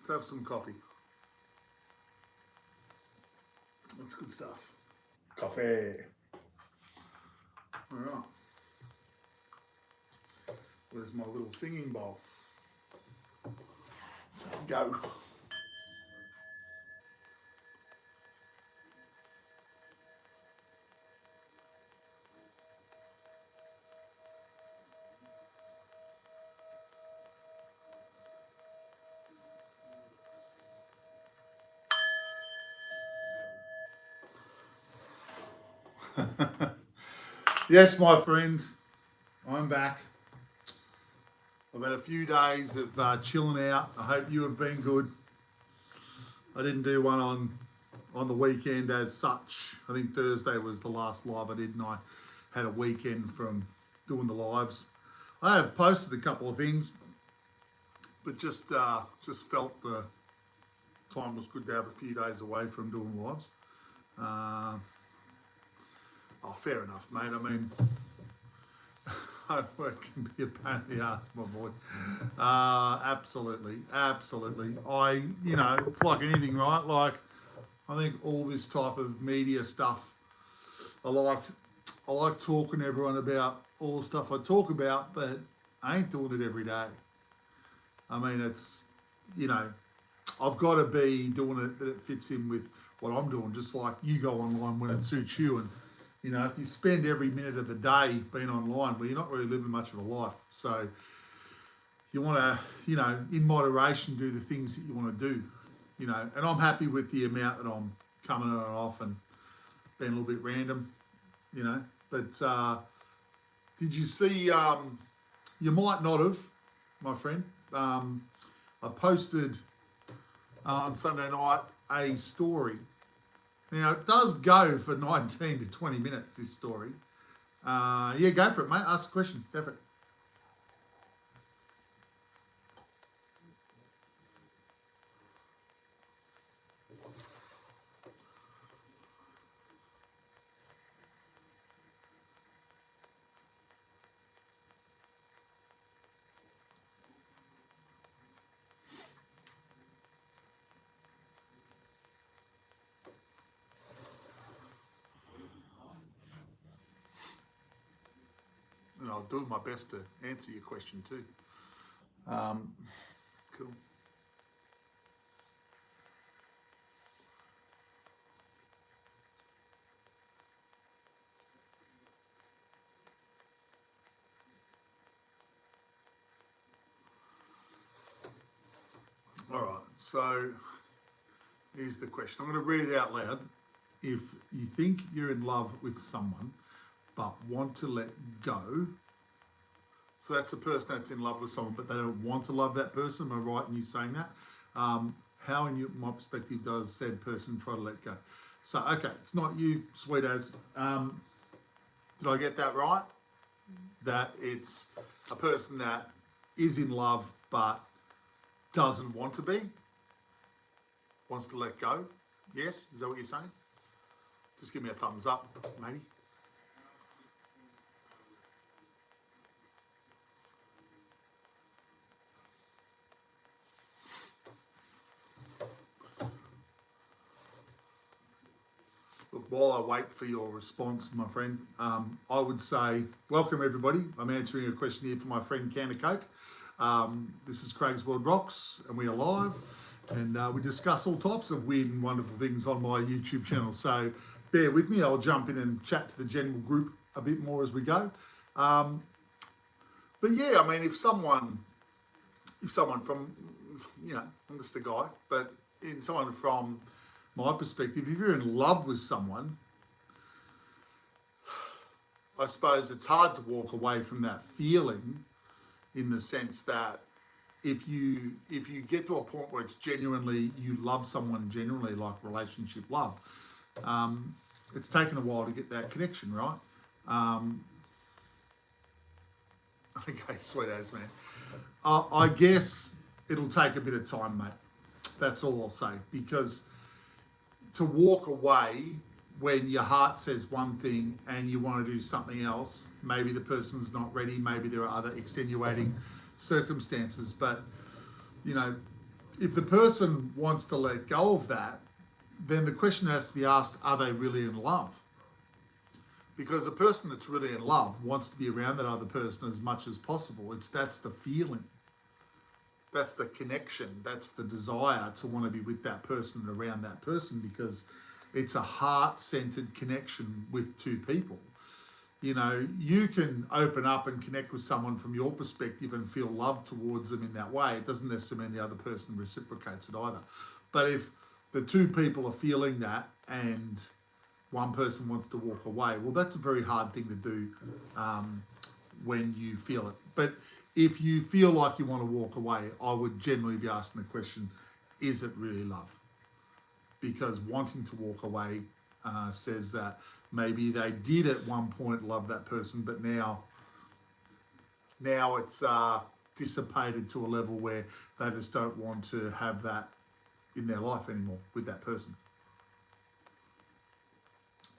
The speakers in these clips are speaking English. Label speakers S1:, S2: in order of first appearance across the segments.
S1: Let's have some coffee. That's good stuff. Coffee. All right. Where's my little singing bowl? So go. Yes, my friend, I'm back. I've had a few days of chilling out. I hope you have been good. I didn't do one on the weekend as such. I think Thursday was the last live I did, and I had a weekend from doing the lives. I have posted a couple of things, but just felt the time was good to have a few days away from doing lives. Fair enough, mate. I mean, homework can be a pain in the ass, my boy. Absolutely. It's like anything, right? Like, I think all this type of media stuff, I like talking to everyone about all the stuff I talk about, but I ain't doing it every day. I mean, it's, I've got to be doing it that it fits in with what I'm doing, just like you go online when it suits you. And, if you spend every minute of the day being online, well, you're not really living much of a life. So you want to, in moderation, do the things that you want to do, and I'm happy with the amount that I'm coming on and off and being a little bit random, But did you see, you might not have, my friend, I posted on Sunday night a story. Now, it does go for 19 to 20 minutes, this story. Yeah, go for it, mate. Ask a question. Go for it. And I'll do my best to answer your question too. Cool. All right, so here's the question. I'm going to read it out loud. If you think you're in love with someone but want to let go, so that's a person that's in love with someone but they don't want to love that person. Am I right in you saying that? How, in my perspective, does said person try to let go? So, okay, it's not you, sweet as. Did I get that right? That it's a person that is in love but doesn't want to be, wants to let go. Yes, is that what you're saying? Just give me a thumbs up, matey. Look, while I wait for your response, my friend, I would say, welcome everybody. I'm answering a question here from my friend Canna Coke. This is Craig's World Rocks, and we are live, and we discuss all types of weird and wonderful things on my YouTube channel. So bear with me. I'll jump in and chat to the general group a bit more as we go. But yeah, I mean, if someone from, I'm just a guy, but in someone from my perspective, if you're in love with someone, I suppose it's hard to walk away from that feeling, in the sense that if you get to a point where it's genuinely, you love someone genuinely, like relationship love, it's taken a while to get that connection, right? Okay, sweet as, man. I guess it'll take a bit of time, mate. That's all I'll say, because to walk away when your heart says one thing and you want to do something else, maybe the person's not ready, maybe there are other extenuating circumstances, but if the person wants to let go of that, then the question has to be asked, are they really in love? Because a person that's really in love wants to be around that other person as much as possible. That's the feeling. That's the connection. That's the desire to want to be with that person and around that person, because it's a heart-centered connection with two people. You know, you can open up and connect with someone from your perspective and feel love towards them in that way. It doesn't necessarily mean the other person reciprocates it either. But if the two people are feeling that and one person wants to walk away, well, that's a very hard thing to do when you feel it. But if you feel like you want to walk away, I would generally be asking the question, is it really love? Because wanting to walk away says that maybe they did at one point love that person, but now it's dissipated to a level where they just don't want to have that in their life anymore with that person.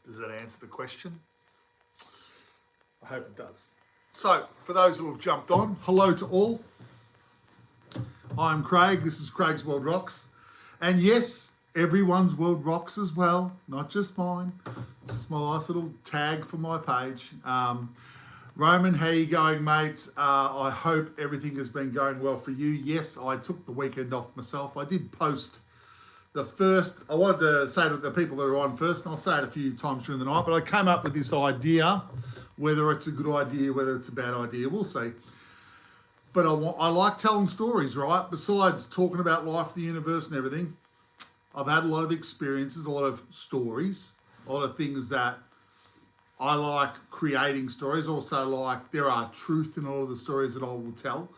S1: Does that answer the question? I hope it does. So, for those who have jumped on, hello to all. I'm Craig. This is Craig's World Rocks. And yes, everyone's world rocks as well, not just mine. This is my last little tag for my page. Roman, how you going, mate? I hope everything has been going well for you. Yes, I took the weekend off myself. I did post the first, I wanted to say to the people that are on first, and I'll say it a few times during the night, but I came up with this idea. Whether it's a good idea, whether it's a bad idea, we'll see. But I like telling stories, right? Besides talking about life, the universe and everything, I've had a lot of experiences, a lot of stories, a lot of things that I like creating stories. Also, like, there are truth in all of the stories that I will tell.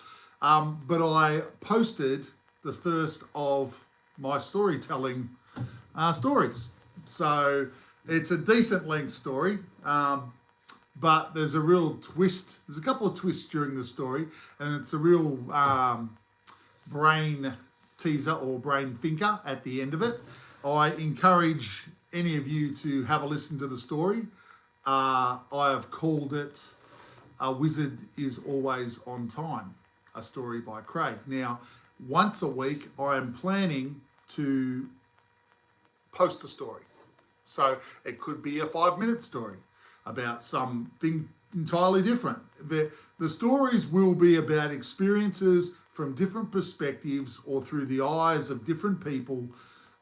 S1: But I posted the first of my storytelling stories. So it's a decent length story. But there's a real twist. There's a couple of twists during the story, and it's a real brain teaser or brain thinker at the end of it. I encourage any of you to have a listen to the story. I have called it A Wizard is Always on Time, a story by Craig. Now, once a week, I am planning to post a story. So it could be a 5-minute story about something entirely different. The stories will be about experiences from different perspectives or through the eyes of different people.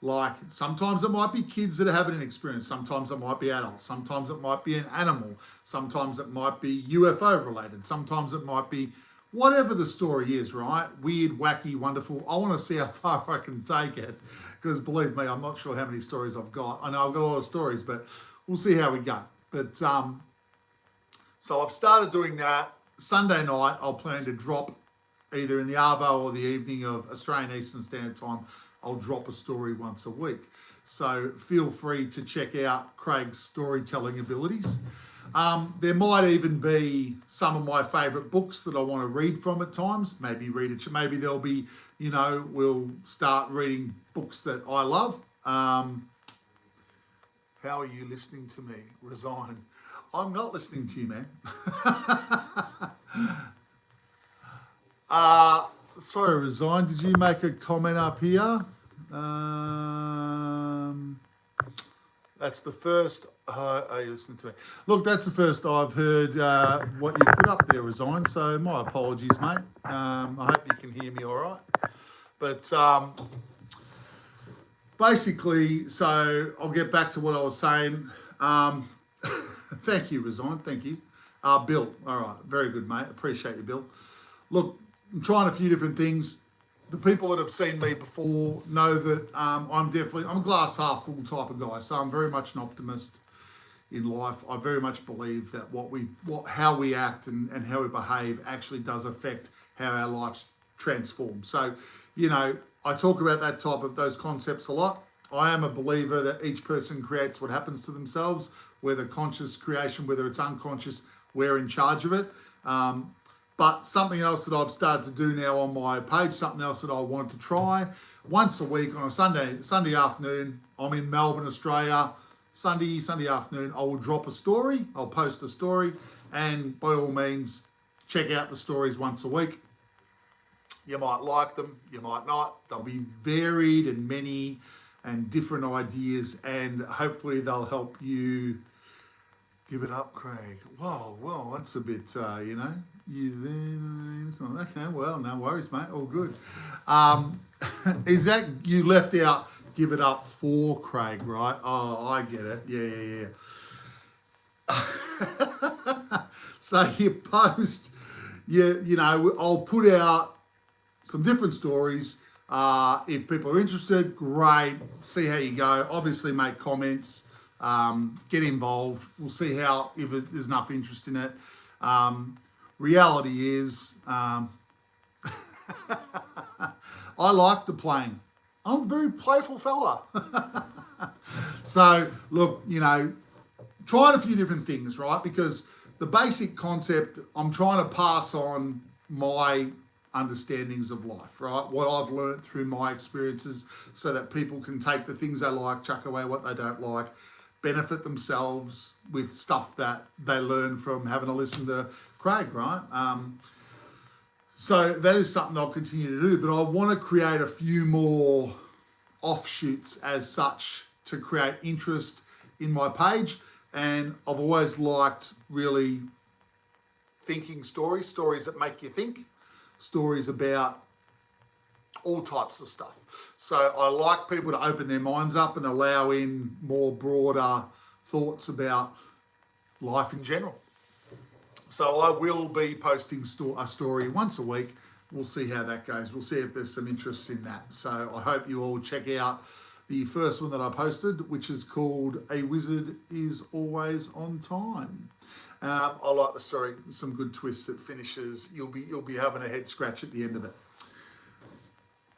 S1: Like, sometimes it might be kids that are having an experience, sometimes it might be adults, sometimes it might be an animal, sometimes it might be UFO related, sometimes it might be whatever the story is, right? Weird, wacky, wonderful. I want to see how far I can take it, because believe me, I'm not sure how many stories I've got. I know I've got a lot of stories, but we'll see how we go. But so I've started doing that. Sunday night, I'll plan to drop either in the arvo or the evening of Australian Eastern Standard Time. I'll drop a story once a week. So feel free to check out Craig's storytelling abilities. There might even be some of my favourite books that I want to read from at times. Maybe read it. Maybe there'll be, we'll start reading books that I love. How are you listening to me? Resign. I'm not listening to you, man. Sorry, Resign. Did you make a comment up here? That's the first. Are you listening to me? Look, that's the first I've heard what you've put up there, Resign. So my apologies, mate. I hope you can hear me all right. But basically, so I'll get back to what I was saying. Thank you, Resign. Thank you. Bill. All right. Very good, mate. Appreciate you, Bill. Look, I'm trying a few different things. The people that have seen me before know that I'm a glass half full type of guy. So I'm very much an optimist in life. I very much believe that how we act and how we behave actually does affect how our lives transform. So, I talk about those concepts a lot. I am a believer that each person creates what happens to themselves, whether conscious creation, whether it's unconscious, we're in charge of it. But something else that I've started to do now on my page, something else that I wanted to try, once a week on a Sunday afternoon, I'm in Melbourne, Australia, Sunday afternoon, I will drop a story, I'll post a story, and by all means, check out the stories once a week. You might like them, you might not. They'll be varied and many and different ideas, and hopefully they'll help you. Give it up, Craig. Whoa, well, that's a bit, You then, okay, well, no worries, mate. All good. Is that you left out? Give it up for Craig, right? Oh, I get it. Yeah. So you post, I'll put out some different stories. If people are interested, great. See how you go. Obviously, make comments. Get involved. We'll see if there's enough interest in it. Reality is, I like the playing. I'm a very playful fella. So look, trying a few different things, right? Because the basic concept, I'm trying to pass on my understandings of life, right? What I've learned through my experiences so that people can take the things they like, chuck away what they don't like, benefit themselves with stuff that they learn from having to listen to Craig, right? So that is something I'll continue to do, but I want to create a few more offshoots as such to create interest in my page. And I've always liked really thinking stories that make you think, stories about all types of stuff. So I like people to open their minds up and allow in more broader thoughts about life in general. So I will be posting a story once a week. We'll see how that goes. We'll see if there's some interest in that. So I hope you all check out the first one that I posted, which is called A Wizard is Always on Time. I like the story. Some good twists. It finishes. You'll be having a head scratch at the end of it.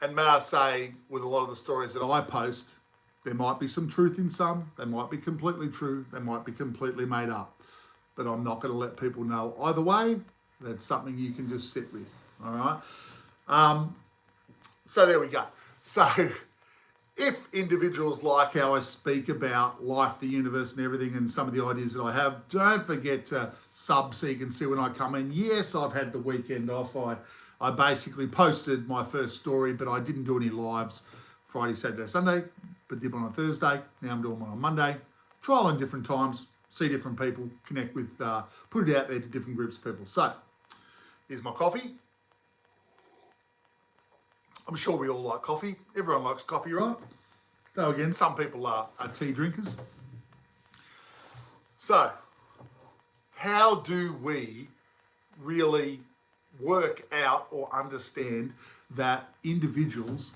S1: And may I say, with a lot of the stories that I post, there might be some truth in some. They might be completely true. They might be completely made up. But I'm not going to let people know either way. That's something you can just sit with. All right. So there we go. So if individuals like how I speak about life, the universe, and everything, and some of the ideas that I have, don't forget to sub so you can see when I come in. Yes, I've had the weekend off. I basically posted my first story, but I didn't do any lives Friday, Saturday, Sunday, but did one on Thursday. Now I'm doing one on Monday. Trial in different times, see different people, connect with, put it out there to different groups of people. So here's my coffee. I'm sure we all like coffee. Everyone likes coffee, right? Though again, some people are tea drinkers. So how do we really work out or understand that individuals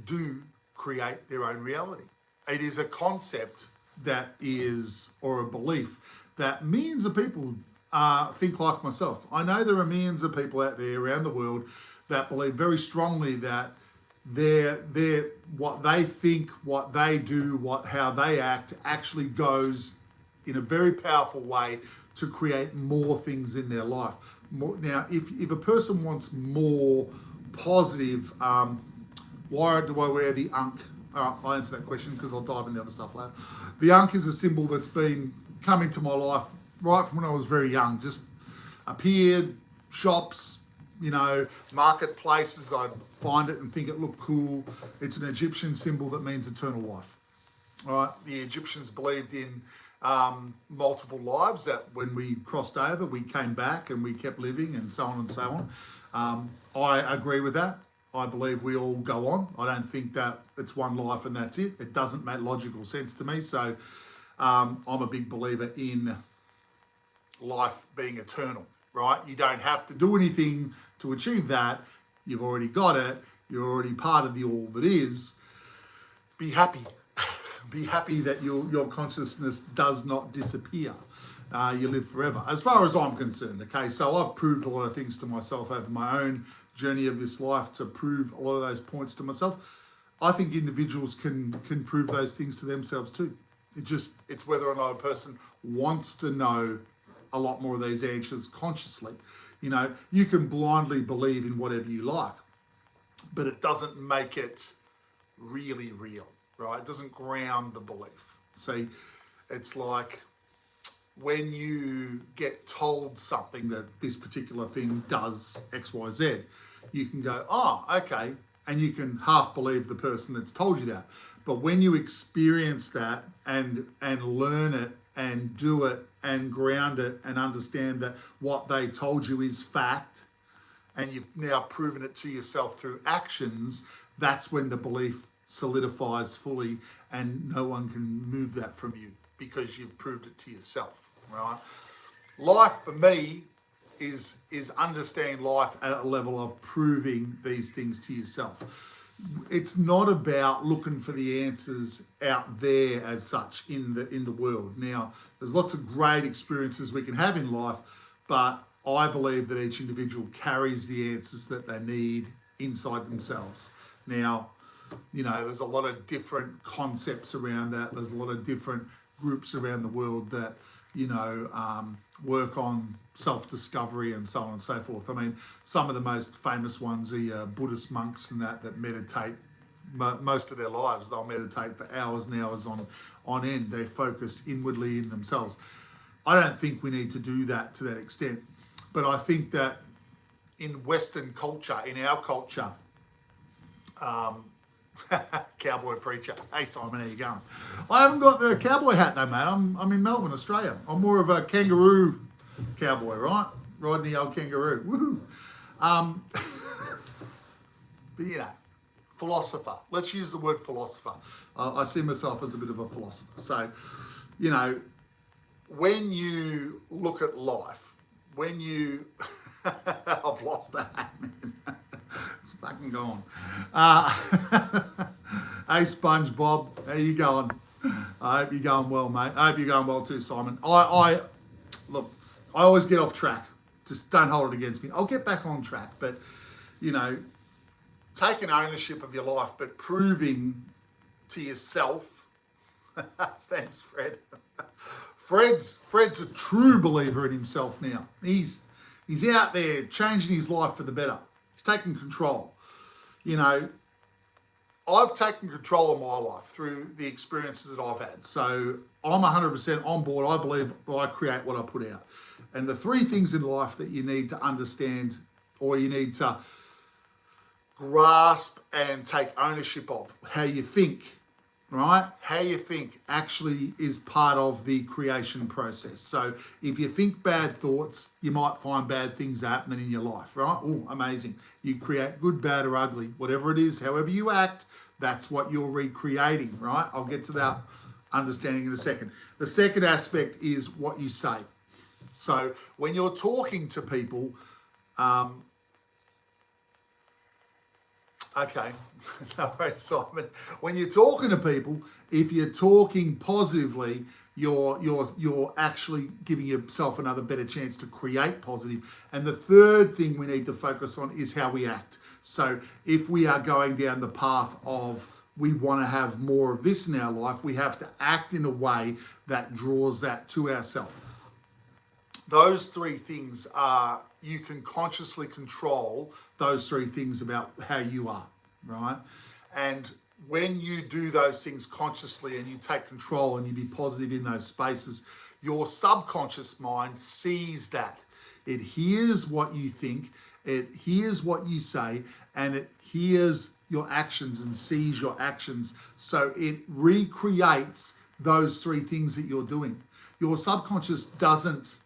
S1: do create their own reality? It is a concept that is, or a belief that millions of people think like myself. I know there are millions of people out there around the world that believe very strongly that what they think, what they do, how they act actually goes in a very powerful way to create more things in their life. Now, if a person wants more positive, why do I wear the Ankh? I'll answer that question because I'll dive into the other stuff later. The Ankh is a symbol that's been come into my life right from when I was very young. Just appeared, shops, marketplaces. I'd find it and think it looked cool. It's an Egyptian symbol that means eternal life. All right, the Egyptians believed in multiple lives, that when we crossed over, we came back and we kept living and so on and so on. I agree with that. I believe we all go on. I don't think that it's one life and that's it. It doesn't make logical sense to me. So I'm a big believer in life being eternal, right? You don't have to do anything to achieve that. You've already got it. You're already part of the all that is. Be happy. Be happy that your consciousness does not disappear. You live forever, as far as I'm concerned. Okay, so I've proved a lot of things to myself over my own journey of this life to prove a lot of those points to myself. I think individuals can prove those things to themselves too. It's whether or not a person wants to know a lot more of these answers consciously. You can blindly believe in whatever you like, but it doesn't make it really real, right? It doesn't ground the belief. See, it's like when you get told something that this particular thing does X, Y, Z, you can go, oh, okay, and you can half believe the person that's told you that. But when you experience that and learn it and do it and ground it and understand that what they told you is fact, and you've now proven it to yourself through actions, that's when the belief solidifies fully and no one can move that from you because you've proved it to yourself, right? Life for me is understand life at a level of proving these things to yourself. It's not about looking for the answers out there as such in the world. Now, there's lots of great experiences we can have in life, but I believe that each individual carries the answers that they need inside themselves. Now, you know, there's a lot of different concepts around that. There's a lot of different groups around the world that, you know, work on self-discovery and so on and so forth. I mean, some of the most famous ones are Buddhist monks and that meditate most of their lives. They'll meditate for hours and hours on end. They focus inwardly in themselves. I don't think we need to do that to that extent. But I think that in Western culture, in our culture, cowboy preacher. Hey Simon, how you going? I haven't got the cowboy hat though, mate. I'm in Melbourne, Australia. I'm more of a kangaroo cowboy, right? Riding the old kangaroo. Woohoo. But you know, philosopher. Let's use the word philosopher. I see myself as a bit of a philosopher. So, you know, when you look at life, when you I've lost that, man. It's fucking gone. Hey SpongeBob, how you going? I hope you're going well, mate. I hope you're going well too, Simon. Look, I always get off track. Just don't hold it against me. I'll get back on track, but you know, taking ownership of your life, but proving to yourself. Thanks, Fred. Fred's a true believer in himself now. He's out there changing his life for the better. He's taking control. You know, I've taken control of my life through the experiences that I've had. So I'm 100% on board. I believe I create what I put out. And the three things in life that you need to understand or you need to grasp and take ownership of, how you think, right? How you think actually is part of the creation process. So if you think bad thoughts, you might find bad things happening in your life, right? Oh, amazing. You create good, bad, or ugly. Whatever it is, however you act, that's what you're recreating, right? I'll get to that understanding in a second. The second aspect is what you say. So when you're talking to people, okay, no worries, Simon. When you're talking to people, if you're talking positively, you're actually giving yourself another better chance to create positive. And the third thing we need to focus on is how we act. So if we are going down the path of we want to have more of this in our life, we have to act in a way that draws that to ourselves. Those three things are, you can consciously control those three things about how you are, right? And when you do those things consciously and you take control and you be positive in those spaces, your subconscious mind sees that. It hears what you think, it hears what you say, and it hears your actions and sees your actions. So it recreates those three things that you're doing. Your subconscious doesn't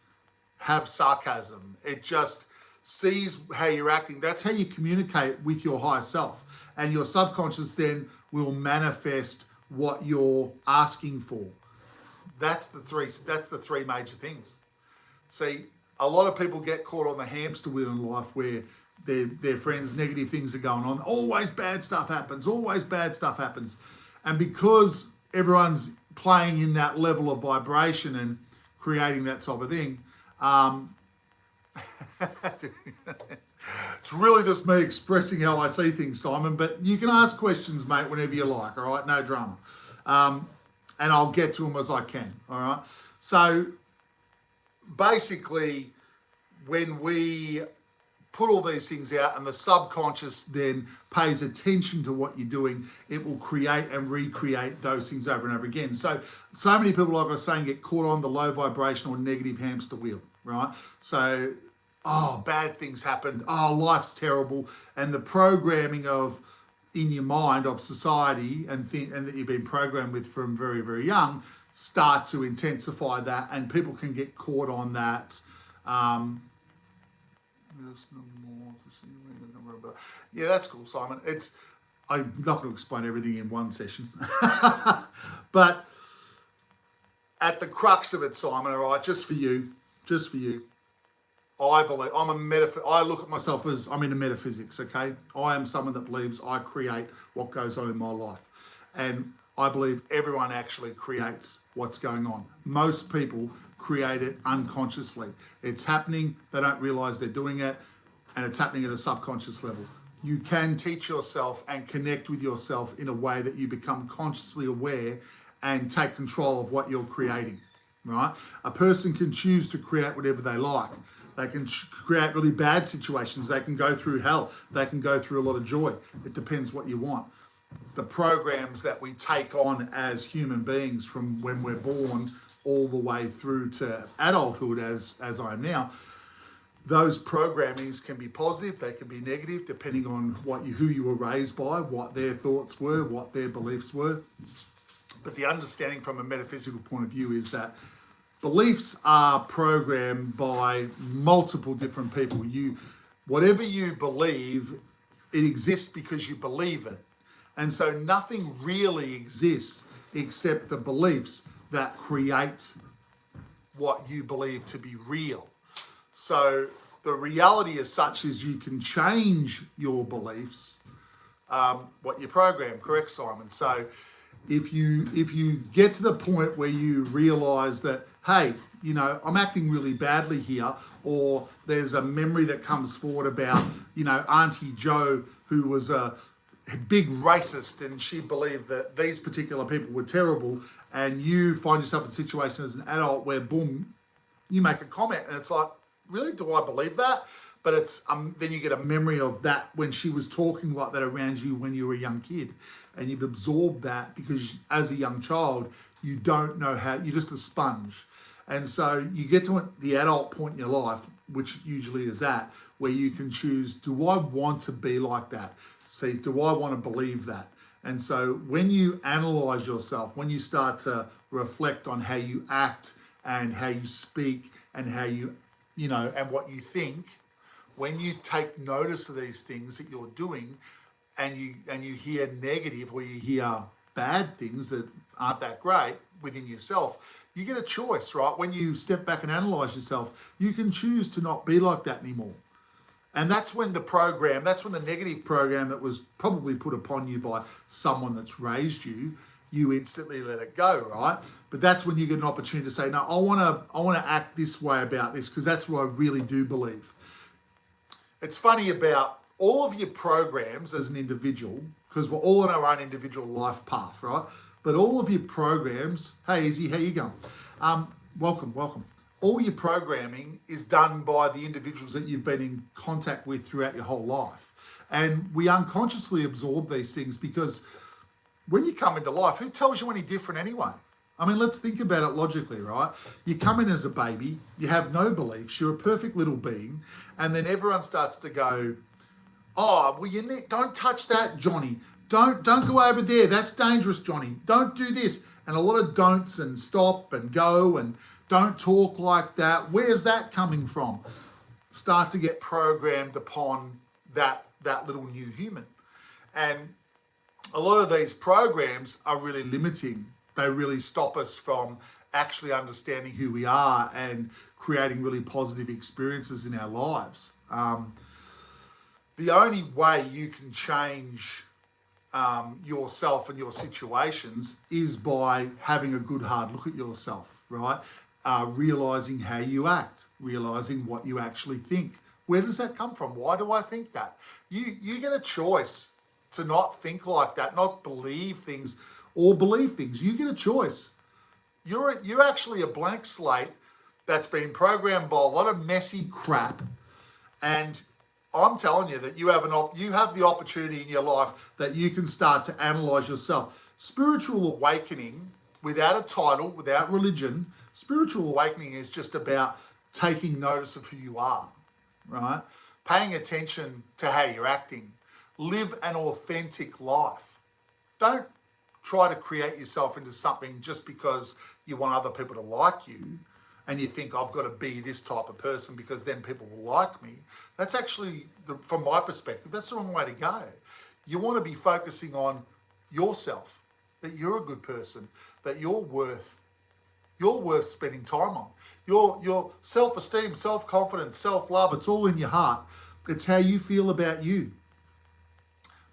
S1: have sarcasm. It just sees how you're acting. That's how you communicate with your higher self. And your subconscious then will manifest what you're asking for. That's the three major things. See, a lot of people get caught on the hamster wheel in life where their friends, negative things are going on. Always bad stuff happens. Always bad stuff happens. And because everyone's playing in that level of vibration and creating that type of thing, it's really just me expressing how I see things, Simon, but you can ask questions, mate, whenever you like, all right? No drama. And I'll get to them as I can, all right? So basically, when we put all these things out and the subconscious then pays attention to what you're doing, it will create and recreate those things over and over again. So many people, like I was saying, get caught on the low vibration or negative hamster wheel, right? So oh, bad things happened, oh, life's terrible, and the programming of in your mind of society and that you've been programmed with from very, very young start to intensify that, and people can get caught on that. There's no more to see. Yeah, that's cool, Simon. I'm not going to explain everything in one session, but at the crux of it, Simon, all right, just for you, I believe I look at myself as I'm into metaphysics, okay? I am someone that believes I create what goes on in my life. And I believe everyone actually creates what's going on. Most people create it unconsciously. It's happening, they don't realize they're doing it, and it's happening at a subconscious level. You can teach yourself and connect with yourself in a way that you become consciously aware and take control of what you're creating, right? A person can choose to create whatever they like. They can create really bad situations. They can go through hell. They can go through a lot of joy. It depends what you want. The programs that we take on as human beings from when we're born all the way through to adulthood, as I am now, those programmings can be positive, they can be negative, depending on who you were raised by, what their thoughts were, what their beliefs were. But the understanding from a metaphysical point of view is that beliefs are programmed by multiple different people. Whatever you believe, it exists because you believe it. And so nothing really exists except the beliefs that create what you believe to be real. So the reality as such is you can change your beliefs, what you program, correct, Simon? So if you get to the point where you realize that, hey, I'm acting really badly here, or there's a memory that comes forward about, Auntie Joe, who was a big racist, and she believed that these particular people were terrible, and you find yourself in a situation as an adult where, boom, you make a comment, and it's like, really, do I believe that? But it's then you get a memory of that when she was talking like that around you when you were a young kid, and you've absorbed that because as a young child, you don't know how, you're just a sponge. And so you get to the adult point in your life, which usually is that, where you can choose, do I want to be like that? See, do I want to believe that? And so when you analyze yourself, when you start to reflect on how you act and how you speak and how and what you think, when you take notice of these things that you're doing and you hear negative or you hear bad things that aren't that great within yourself, you get a choice, right? When you step back and analyze yourself, you can choose to not be like that anymore. And that's when the negative program that was probably put upon you by someone that's raised you, you instantly let it go, right? But that's when you get an opportunity to say, no, I want to act this way about this because that's what I really do believe. It's funny about all of your programs as an individual, because we're all on our own individual life path, right? But all of your programs, hey, Izzy, how you going? Welcome. All your programming is done by the individuals that you've been in contact with throughout your whole life. And we unconsciously absorb these things because when you come into life, who tells you any different anyway? I mean, let's think about it logically, right? You come in as a baby, you have no beliefs, you're a perfect little being, and then everyone starts to go, oh, well, don't touch that, Johnny. Don't go over there. That's dangerous, Johnny. Don't do this. And a lot of don'ts and stop and go and don't talk like that. Where's that coming from? Start to get programmed upon that little new human. And a lot of these programs are really limiting. They really stop us from actually understanding who we are and creating really positive experiences in our lives. The only way you can change yourself and your situations is by having a good hard look at yourself, right? Realizing how you act, realizing what you actually think. Where does that come from? Why do I think that? You get a choice to not think like that, not believe things or believe things. You get a choice. You're actually a blank slate that's been programmed by a lot of messy crap, and I'm telling you that you have the opportunity in your life that you can start to analyze yourself. Spiritual awakening, without a title, without religion, spiritual awakening is just about taking notice of who you are, right? Paying attention to how you're acting. Live an authentic life. Don't try to create yourself into something just because you want other people to like you and you think I've got to be this type of person because then people will like me. That's actually, from my perspective, that's the wrong way to go. You want to be focusing on yourself, that you're a good person, that you're worth spending time on. Your self-esteem, self-confidence, self-love, it's all in your heart. It's how you feel about you.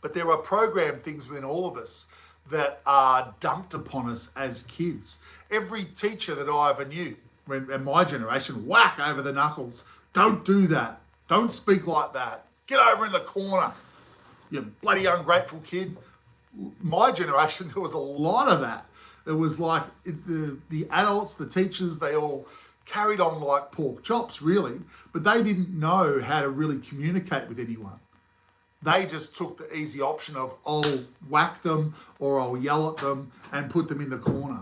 S1: But there are programmed things within all of us that are dumped upon us as kids. Every teacher that I ever knew, in my generation, whack over the knuckles. Don't do that. Don't speak like that. Get over in the corner, you bloody ungrateful kid. My generation, there was a lot of that. It was like the adults, the teachers, they all carried on like pork chops, really, but they didn't know how to really communicate with anyone. They just took the easy option of I'll whack them or I'll yell at them and put them in the corner.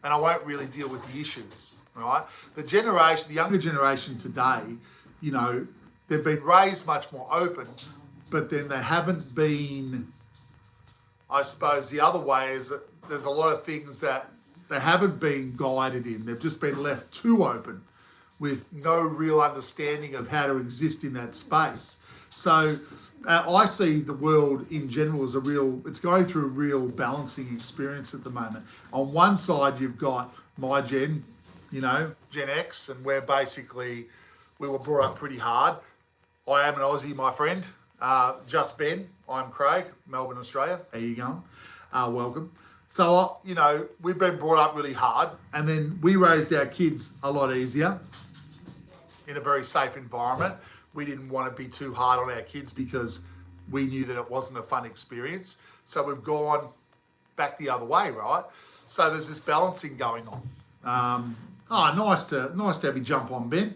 S1: And I won't really deal with the issues, right? The younger generation today, you know, they've been raised much more open, but then they haven't been, I suppose the other way is that there's a lot of things that they haven't been guided in. They've just been left too open with no real understanding of how to exist in that space. So I see the world in general as it's going through a real balancing experience at the moment. On one side, you've got my gen, you know, Gen X, and we were brought up pretty hard. I am an Aussie, my friend. Just Ben. I'm Craig, Melbourne, Australia. How you going? Welcome. So, you know, we've been brought up really hard, and then we raised our kids a lot easier in a very safe environment. We didn't want to be too hard on our kids because we knew that it wasn't a fun experience. So we've gone back the other way, right? So there's this balancing going on. Nice to have you jump on, Ben.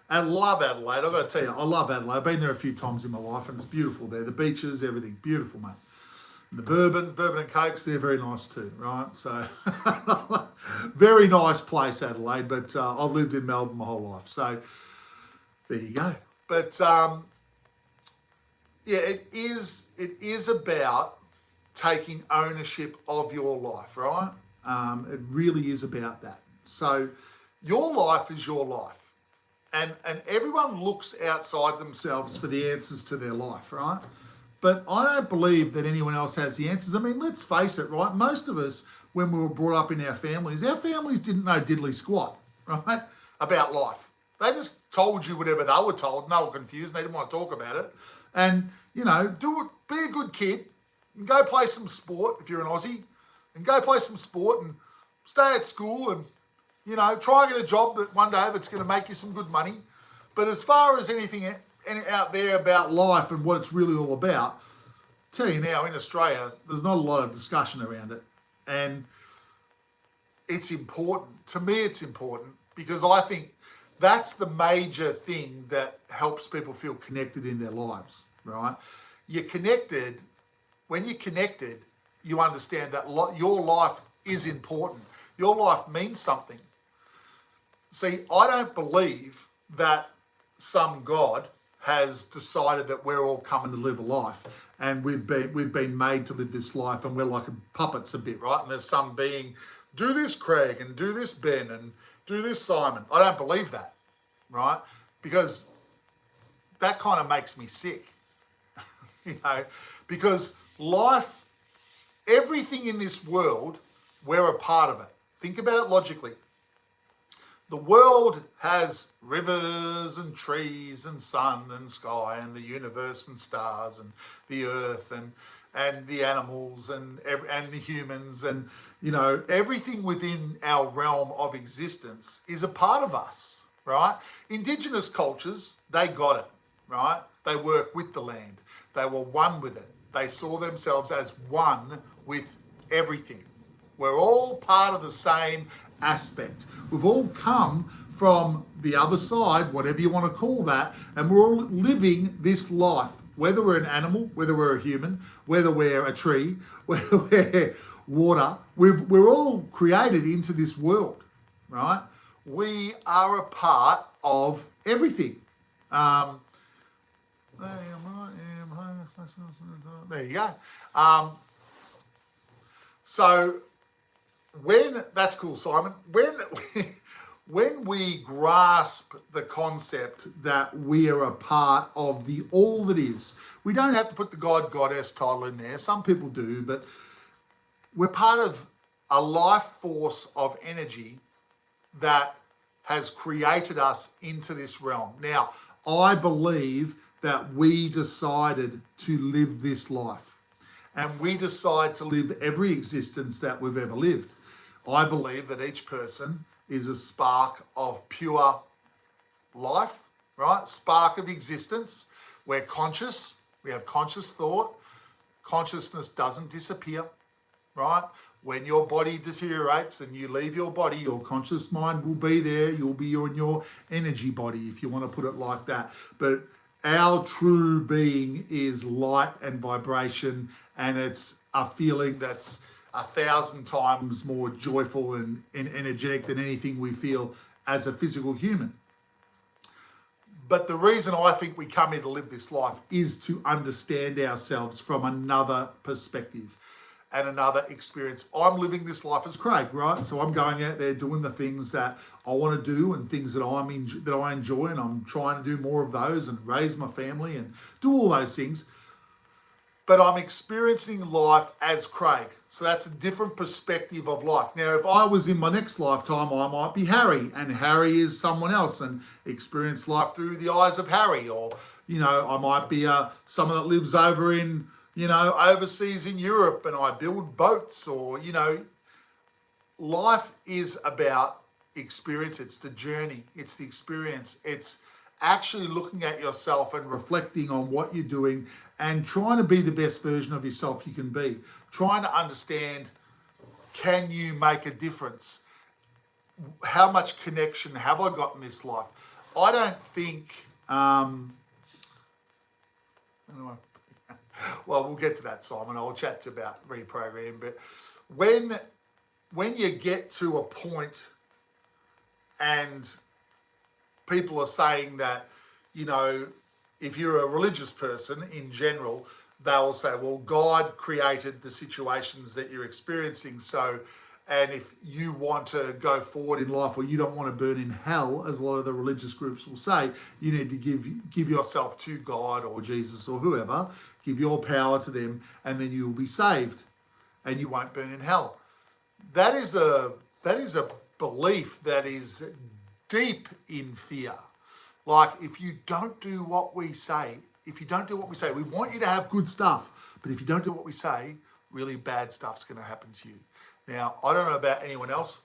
S1: I love Adelaide. I've got to tell you, I love Adelaide. I've been there a few times in my life, and it's beautiful there. The beaches, everything, beautiful, mate. The bourbon and cokes, they're very nice too, right? So, very nice place, Adelaide, but I've lived in Melbourne my whole life. So, there you go. But, yeah, it is about taking ownership of your life, right? It really is about that. So, your life is your life. And everyone looks outside themselves for the answers to their life, right? But I don't believe that anyone else has the answers. I mean, let's face it, right? Most of us, when we were brought up in our families didn't know diddly squat, right, about life. They just told you whatever they were told, and they were confused, and they didn't want to talk about it. And, you know, be a good kid, and go play some sport if you're an Aussie, and go play some sport, and stay at school, and, you know, try and get a job that one day that's going to make you some good money. But as far as anything out there about life and what it's really all about, tell you now, in Australia, there's not a lot of discussion around it. And it's important. To me, it's important because I think that's the major thing that helps people feel connected in their lives, right? You're connected. When you're connected, you understand that your life is important. Your life means something. See, I don't believe that some God has decided that we're all coming to live a life and we've been made to live this life and we're like puppets a bit, right? And there's some being, do this, Craig, and do this, Ben, and do this, Simon. I don't believe that, right? Because that kind of makes me sick, you know, because life, everything in this world, we're a part of it. Think about it logically. The world has rivers and trees and sun and sky and the universe and stars and the earth and the animals and the humans and, you know, everything within our realm of existence is a part of us, right? Indigenous cultures, they got it, right? They work with the land. They were one with it. They saw themselves as one with everything. We're all part of the same aspect. We've all come from the other side, whatever you want to call that, and we're all living this life, whether we're an animal, whether we're a human, whether we're a tree, whether we're water. We're all created into this world, right? We are a part of everything. There you go. So that's cool, Simon. When we grasp the concept that we are a part of the all that is, we don't have to put the God Goddess title in there. Some people do, but we're part of a life force of energy that has created us into this realm. Now, I believe that we decided to live this life, and we decide to live every existence that we've ever lived. I believe that each person is a spark of pure life, right? Spark of existence. We're conscious. We have conscious thought. Consciousness doesn't disappear, right? When your body deteriorates and you leave your body, your conscious mind will be there. You'll be in your energy body, if you want to put it like that. But our true being is light and vibration, and it's a feeling that's 1,000 times more joyful and energetic than anything we feel as a physical human. But the reason I think we come here to live this life is to understand ourselves from another perspective and another experience. I'm living this life as Craig, right? So I'm going out there doing the things that I want to do and things that I enjoy, and I'm trying to do more of those and raise my family and do all those things. But I'm experiencing life as Craig. So that's a different perspective of life. Now, if I was in my next lifetime, I might be Harry, and Harry is someone else and experience life through the eyes of Harry. Or, I might be someone that lives over in, overseas in Europe, and I build boats. Or, life is about experience. It's the journey. It's the experience. It's actually looking at yourself and reflecting on what you're doing and trying to be the best version of yourself you can be. Trying to understand, can you make a difference? How much connection have I got in this life? I don't think, well, we'll get to that, Simon. I'll chat to about reprogram. But when you get to a point and people are saying that, if you're a religious person in general, they'll say, well, God created the situations that you're experiencing. So, and if you want to go forward in life, or you don't want to burn in hell, as a lot of the religious groups will say, you need to give yourself to God or Jesus or whoever, give your power to them, and then you'll be saved and you won't burn in hell. That is a belief that is deep in fear. Like, if you don't do what we say, we want you to have good stuff, but if you don't do what we say, really bad stuff's going to happen to you. Now, I don't know about anyone else,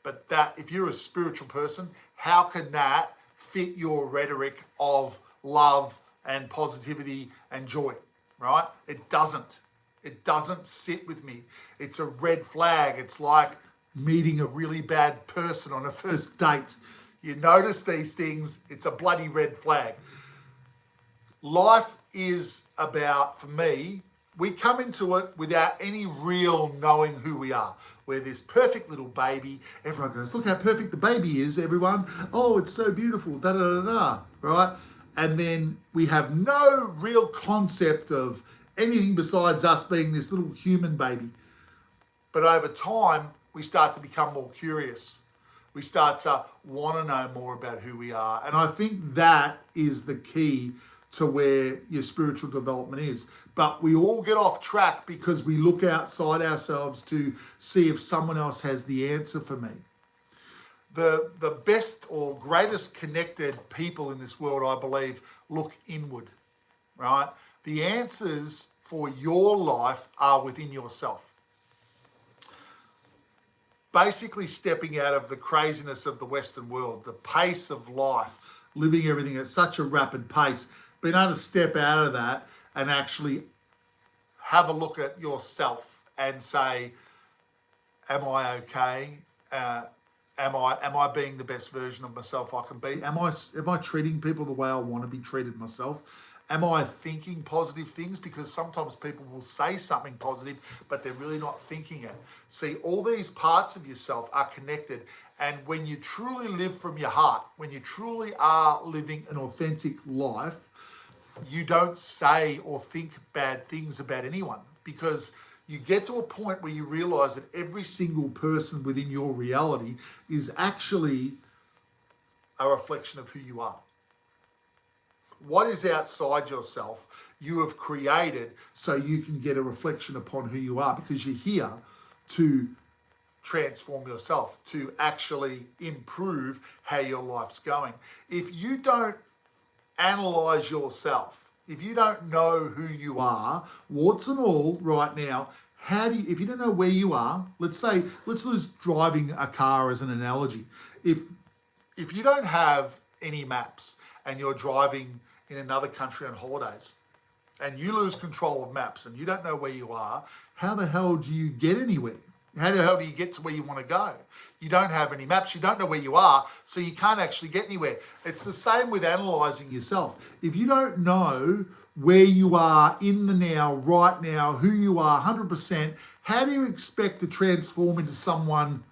S1: but that, if you're a spiritual person, how can that fit your rhetoric of love and positivity and joy, right? It doesn't. It doesn't sit with me. It's a red flag. It's like meeting a really bad person on a first date. You notice these things, it's a bloody red flag. Life is about, for me, we come into it without any real knowing who we are. We're this perfect little baby. Everyone goes, look how perfect the baby is, everyone. Oh, it's so beautiful, da-da-da-da, right? And then we have no real concept of anything besides us being this little human baby. But over time, we start to become more curious. We start to want to know more about who we are. And I think that is the key to where your spiritual development is. But we all get off track because we look outside ourselves to see if someone else has the answer for me. The best or greatest connected people in this world, I believe, look inward, right? The answers for your life are within yourself. Basically stepping out of the craziness of the Western world, the pace of life, living everything at such a rapid pace, being able to step out of that and actually have a look at yourself and say, am I okay? Am I being the best version of myself I can be? Am I treating people the way I want to be treated myself? Am I thinking positive things? Because sometimes people will say something positive, but they're really not thinking it. See, all these parts of yourself are connected. And when you truly live from your heart, when you truly are living an authentic life, you don't say or think bad things about anyone, because you get to a point where you realize that every single person within your reality is actually a reflection of who you are. What is outside yourself, you have created so you can get a reflection upon who you are, because you're here to transform yourself, to actually improve how your life's going. If you don't analyze yourself, if you don't know who you are, warts and all, right now, if you don't know where you are, let's use driving a car as an analogy. If you don't have any maps and you're driving in another country on holidays and you lose control of maps and you don't know where you are, how the hell do you get anywhere? How the hell do you get to where you want to go? You don't have any maps, you don't know where you are, so you can't actually get anywhere. It's the same with analysing yourself. If you don't know where you are in the now, right now, who you are 100%, how do you expect to transform into someone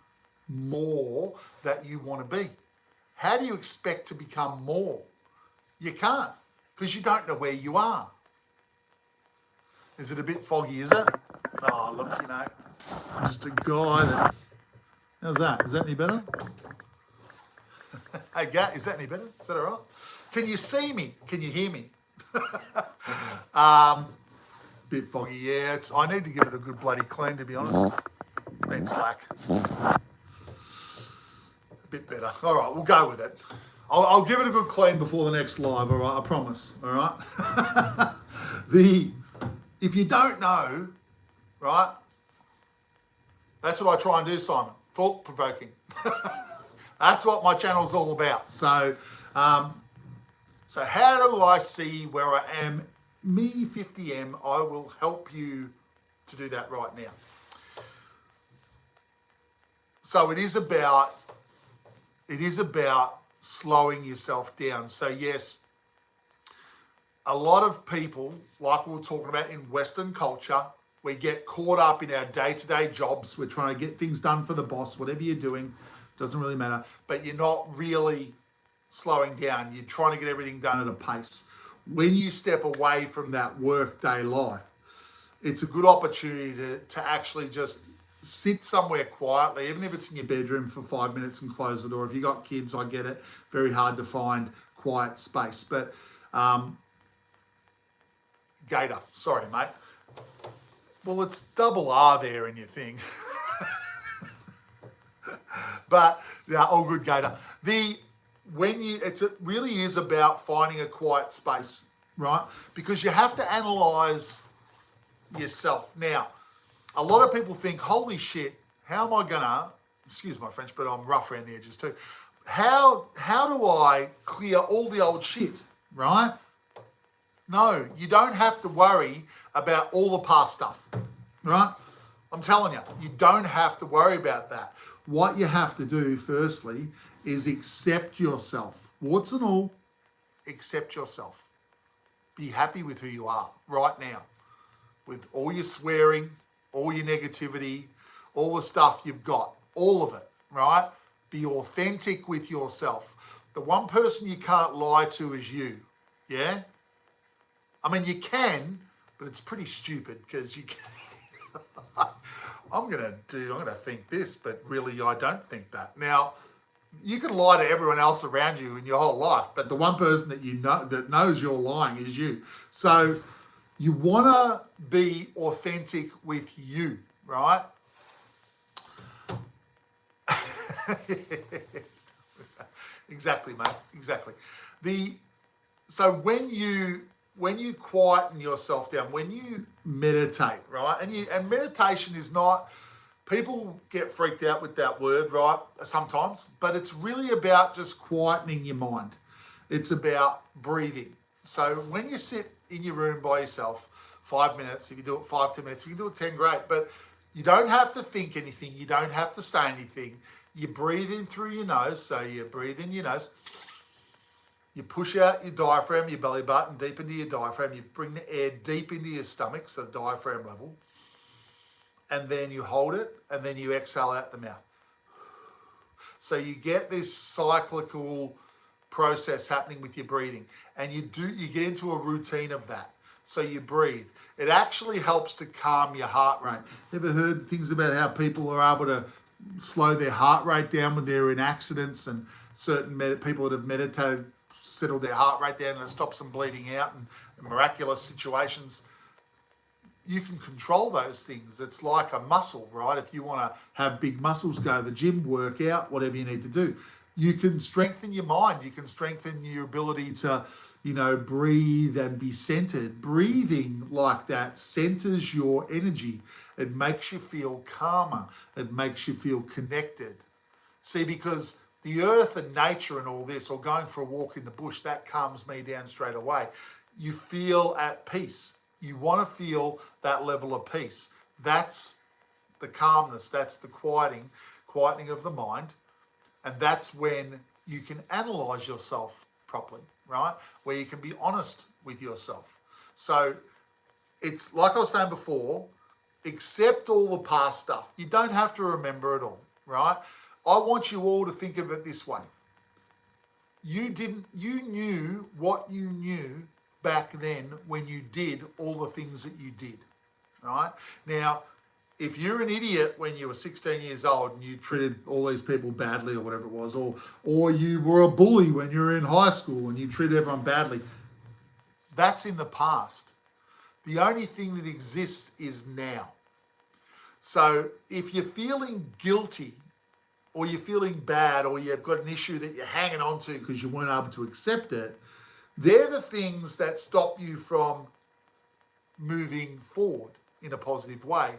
S1: more that you want to be? How do you expect to become more? You can't, because you don't know where you are. Is it a bit foggy, is it? Oh, look, I'm just a guy that... How's that? Is that any better? Hey, Gat, is that any better? Is that all right? Can you see me? Can you hear me? Bit foggy, yeah. I need to give it a good bloody clean, to be honest. Been slack. A bit better. All right, we'll go with it. I'll give it a good clean before the next live, all right? I promise, all right? If you don't know, right, that's what I try and do, Simon. Thought-provoking. That's what my channel's all about. So how do I see where I am? Me, 50M, I will help you to do that right now. So it is about slowing yourself down. So yes, a lot of people, like we were talking about in Western culture, we get caught up in our day-to-day jobs. We're trying to get things done for the boss, whatever you're doing, doesn't really matter, but you're not really slowing down. You're trying to get everything done at a pace. When you step away from that work-day life, it's a good opportunity to actually just sit somewhere quietly, even if it's in your bedroom for 5 minutes and close the door. If you got kids, I get it. Very hard to find quiet space. But Gator, sorry, mate. Well, it's double R there in your thing. But yeah, all good, Gator. It really is about finding a quiet space, right? Because you have to analyze yourself. Now, a lot of people think, holy shit, how am I gonna, excuse my French, but I'm rough around the edges too. How do I clear all the old shit, right? No, you don't have to worry about all the past stuff, right? I'm telling you, you don't have to worry about that. What you have to do, firstly, is accept yourself. Warts and all, accept yourself. Be happy with who you are right now, with all your swearing, all your negativity, all the stuff you've got, all of it, right? Be authentic with yourself. The one person you can't lie to is you, yeah? I mean, you can, but it's pretty stupid because you can. I'm gonna think this, but really I don't think that. Now, you can lie to everyone else around you in your whole life, but the one person that you know that knows you're lying is you. So you wanna be authentic with you, right? Exactly, mate. Exactly. So when you quieten yourself down, when you meditate, right? And meditation is not, people get freaked out with that word, right? Sometimes, but it's really about just quietening your mind. It's about breathing. So when you sit in your room by yourself, 5 minutes, if you do it 5, 10 minutes, if you do it 10, great. But you don't have to think anything. You don't have to say anything. You breathe in through your nose. So you breathe in your nose. You push out your diaphragm, your belly button, deep into your diaphragm. You bring the air deep into your stomach, so diaphragm level. And then you hold it, and then you exhale out the mouth. So you get this cyclical process happening with your breathing, and you get into a routine of that. So you breathe. It actually helps to calm your heart rate. Ever heard things about how people are able to slow their heart rate down when they're in accidents, and certain people that have meditated settle their heart rate down and it stops them bleeding out in miraculous situations? You can control those things. It's like a muscle, right? If you want to have big muscles, go to the gym, work out, whatever you need to do. You can strengthen your mind. You can strengthen your ability to, breathe and be centered. Breathing like that centers your energy. It makes you feel calmer. It makes you feel connected. See, because the earth and nature and all this, or going for a walk in the bush, that calms me down straight away. You feel at peace. You want to feel that level of peace. That's the calmness. That's the quieting of the mind. And that's when you can analyze yourself properly, right? Where you can be honest with yourself. So it's like I was saying before, accept all the past stuff. You don't have to remember it all, right? I want you all to think of it this way. You knew what you knew back then when you did all the things that you did, right? Now, if you're an idiot when you were 16 years old and you treated all these people badly or whatever it was, or you were a bully when you were in high school and you treated everyone badly, that's in the past. The only thing that exists is now. So if you're feeling guilty or you're feeling bad or you've got an issue that you're hanging on to because you weren't able to accept it, they're the things that stop you from moving forward in a positive way.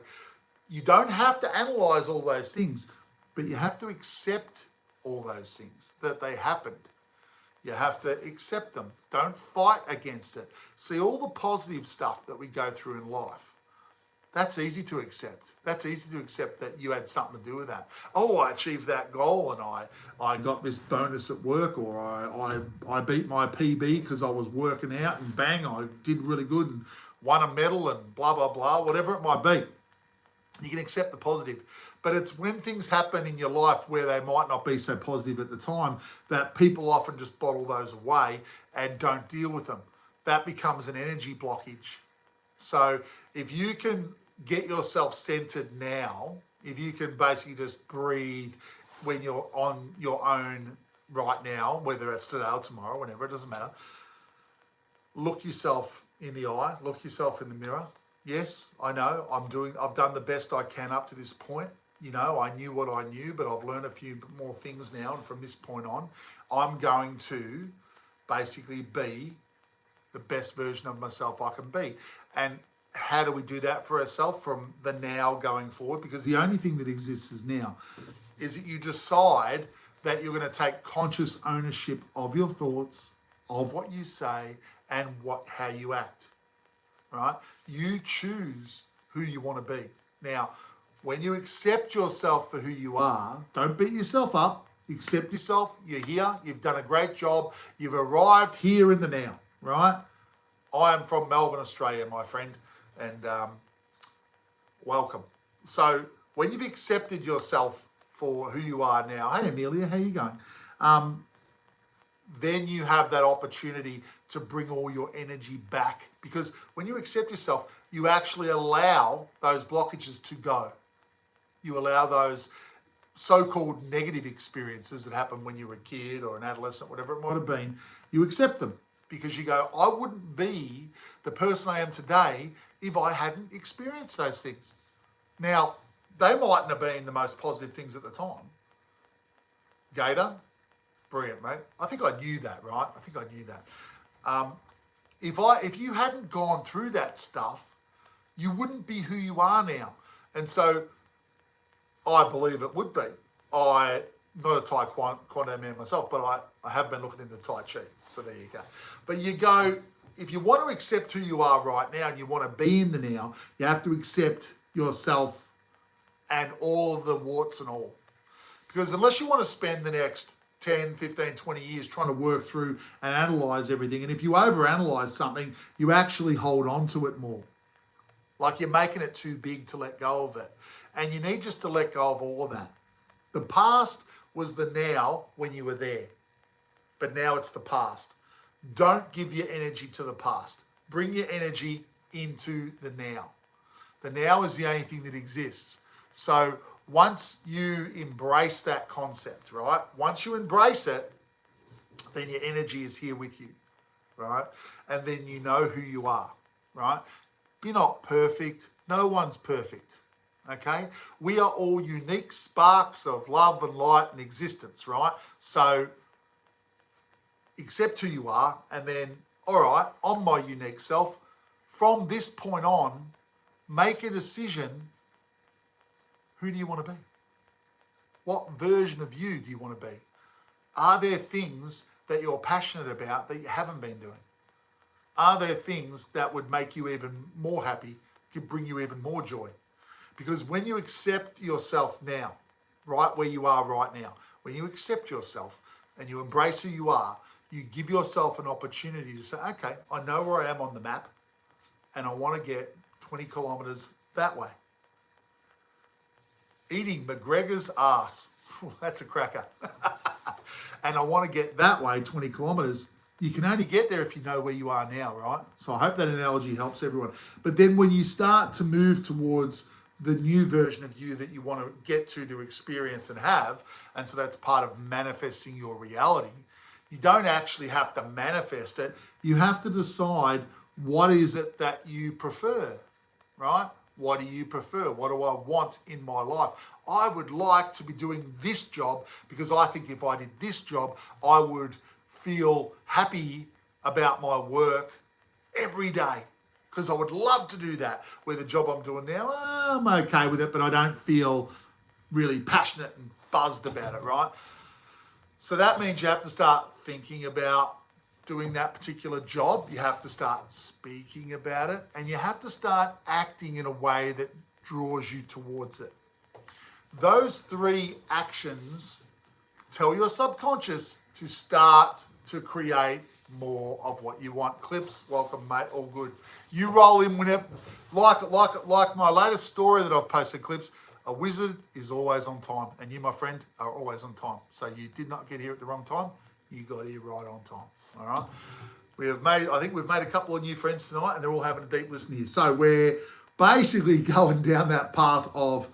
S1: You don't have to analyze all those things, but you have to accept all those things, that they happened. You have to accept them. Don't fight against it. See, all the positive stuff that we go through in life, that's easy to accept. That's easy to accept that you had something to do with that. Oh, I achieved that goal and I got this bonus at work, or I beat my PB because I was working out and bang, I did really good and won a medal and blah, blah, blah, whatever it might be. You can accept the positive. But it's when things happen in your life where they might not be so positive at the time that people often just bottle those away and don't deal with them. That becomes an energy blockage. So if you can get yourself centered now, if you can basically just breathe when you're on your own right now, whether it's today or tomorrow, whenever, it doesn't matter, look yourself in the eye, look yourself in the mirror. Yes, I know I've done the best I can up to this point. I knew what I knew, but I've learned a few more things now. And from this point on, I'm going to basically be the best version of myself I can be. And how do we do that for ourselves from the now going forward? Because the only thing that exists is now. Is that you decide that you're going to take conscious ownership of your thoughts, of what you say, and how you act. Right? You choose who you want to be. Now, when you accept yourself for who you are, don't beat yourself up. Accept yourself. You're here. You've done a great job. You've arrived here in the now, right? I am from Melbourne, Australia, my friend, and welcome. So when you've accepted yourself for who you are now, hey, Amelia, how you going? Then you have that opportunity to bring all your energy back. Because when you accept yourself, you actually allow those blockages to go. You allow those so-called negative experiences that happened when you were a kid or an adolescent, whatever it might have been. You accept them because you go, I wouldn't be the person I am today if I hadn't experienced those things. Now, they mightn't have been the most positive things at the time. Gator, brilliant, mate. I think I knew that, right? I think I knew that. If you hadn't gone through that stuff, you wouldn't be who you are now. And so I believe it would be. I'm not a Taekwondo man myself, but I have been looking into Tai Chi. So there you go. But you go, if you want to accept who you are right now and you want to be in the now, you have to accept yourself and all the warts and all. Because unless you want to spend the next 10, 15, 20 years trying to work through and analyze everything, and if you overanalyze something, you actually hold on to it more. Like you're making it too big to let go of it. And you need just to let go of all of that. The past was the now when you were there. but now it's the past. Don't give your energy to the past. Bring your energy into the now. The now is the only thing that exists. So once you embrace that concept, right? Once you embrace it, then your energy is here with you, right? And then you know who you are, right? You're not perfect. No one's perfect, okay? We are all unique sparks of love and light and existence, right? So accept who you are, and then, all right, I'm my unique self. From this point on, make a decision. Who do you want to be? What version of you do you want to be? Are there things that you're passionate about that you haven't been doing? Are there things that would make you even more happy, could bring you even more joy? Because when you accept yourself now, right where you are right now, when you accept yourself and you embrace who you are, you give yourself an opportunity to say, okay, I know where I am on the map and I want to get 20 kilometers that way. Eating McGregor's ass. That's a cracker. And I want to get that way, 20 kilometers. You can only get there if you know where you are now, right? So I hope that analogy helps everyone. But then when you start to move towards the new version of you that you want to get to experience and have, and so that's part of manifesting your reality, you don't actually have to manifest it. You have to decide what is it that you prefer, right? What do you prefer? What do I want in my life? I would like to be doing this job because I think if I did this job, I would feel happy about my work every day because I would love to do that. Where the job I'm doing now, I'm okay with it, but I don't feel really passionate and buzzed about it, right? So that means you have to start thinking about doing that particular job. You have to start speaking about it, and you have to start acting in a way that draws you towards it. Those three actions tell your subconscious to start to create more of what you want. Clips, welcome, mate, all good. You roll in whenever, like my latest story that I've posted, Clips, a wizard is always on time, and you, my friend, are always on time. So you did not get here at the wrong time. You got here right on time. All right. I think we've made a couple of new friends tonight, and they're all having a deep listen here. So we're basically going down that path of,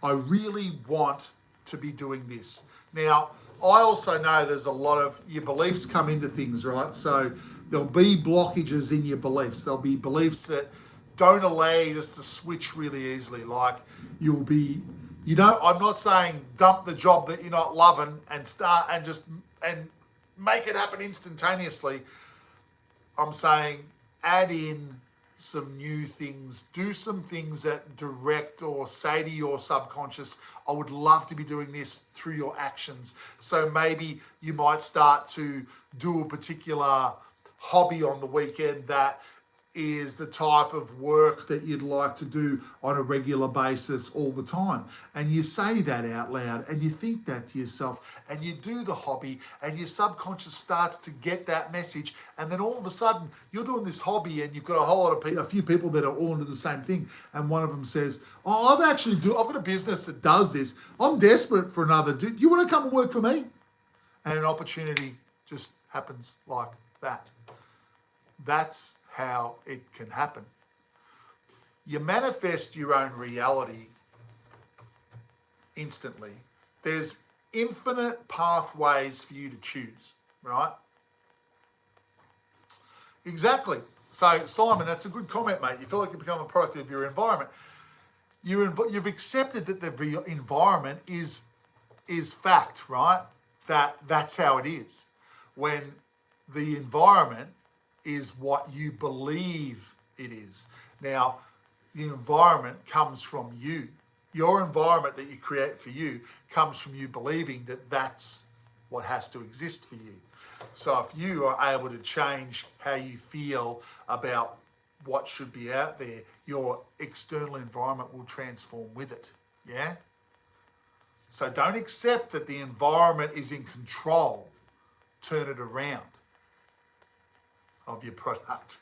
S1: I really want to be doing this. Now, I also know there's a lot of your beliefs come into things, right? So there'll be blockages in your beliefs. There'll be beliefs that don't allow you just to switch really easily. Like I'm not saying dump the job that you're not loving and start and make it happen instantaneously. I'm saying add in some new things, do some things that direct or say to your subconscious, I would love to be doing this through your actions. So maybe you might start to do a particular hobby on the weekend that is the type of work that you'd like to do on a regular basis all the time. And you say that out loud and you think that to yourself and you do the hobby and your subconscious starts to get that message. And then all of a sudden you're doing this hobby and you've got a few people that are all into the same thing. And one of them says, oh, I've got a business that does this. I'm desperate for another. Do you want to come and work for me? And an opportunity just happens like that. That's how it can happen. You manifest your own reality instantly. There's infinite pathways for you to choose, right? Exactly. So, Simon, that's a good comment, mate. You feel like you become a product of your environment. You've accepted that the environment is fact, right? That's how it is. When the environment is what you believe it is. Now, the environment comes from you. Your environment that you create for you comes from you believing that that's what has to exist for you. So if you are able to change how you feel about what should be out there, your external environment will transform with it. Yeah? So don't accept that the environment is in control. Turn it around. Of your product,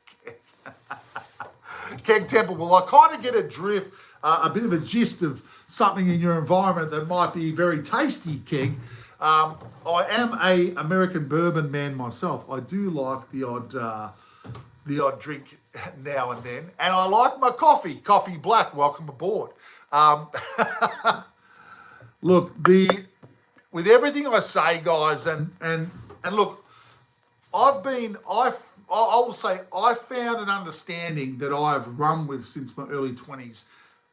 S1: Keg Temple. Well, I kind of get a drift, a bit of a gist of something in your environment that might be very tasty, Keg. I am a American bourbon man myself. I do like the odd drink now and then, and I like my coffee black. Welcome aboard. Look, with everything I say, guys, and look, I will say I found an understanding that I've run with since my early 20s.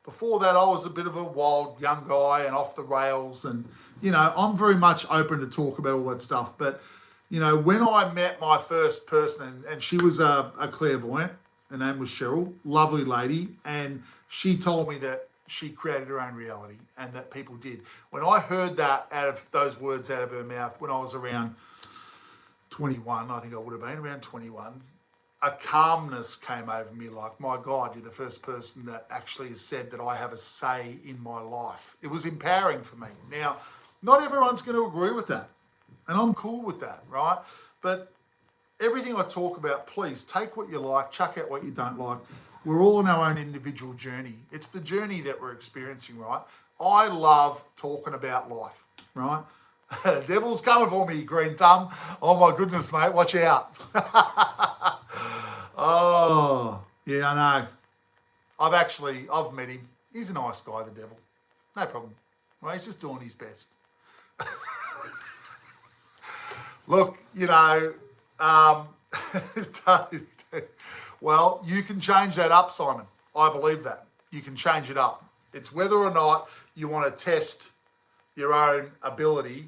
S1: Before that, I was a bit of a wild young guy and off the rails, and I'm very much open to talk about all that stuff. But when I met my first person, and she was a clairvoyant, her name was Cheryl, lovely lady, and she told me that she created her own reality, and that people did. When I heard that those words out of her mouth, when I was around 21, I think I would have been around 21, a calmness came over me, like, my God, you're the first person that actually has said that I have a say in my life. It was empowering for me. Now, not everyone's going to agree with that, and I'm cool with that, right? But everything I talk about, please take what you like, chuck out what you don't like. We're all on our own individual journey. It's the journey that we're experiencing, right? I love talking about life, right? The devil's coming for me, green thumb. Oh my goodness, mate, watch out. Oh, yeah, I know. I've met him. He's a nice guy, the devil. No problem. Right, he's just doing his best. Look, well, you can change that up, Simon. I believe that. You can change it up. It's whether or not you want to test your own ability.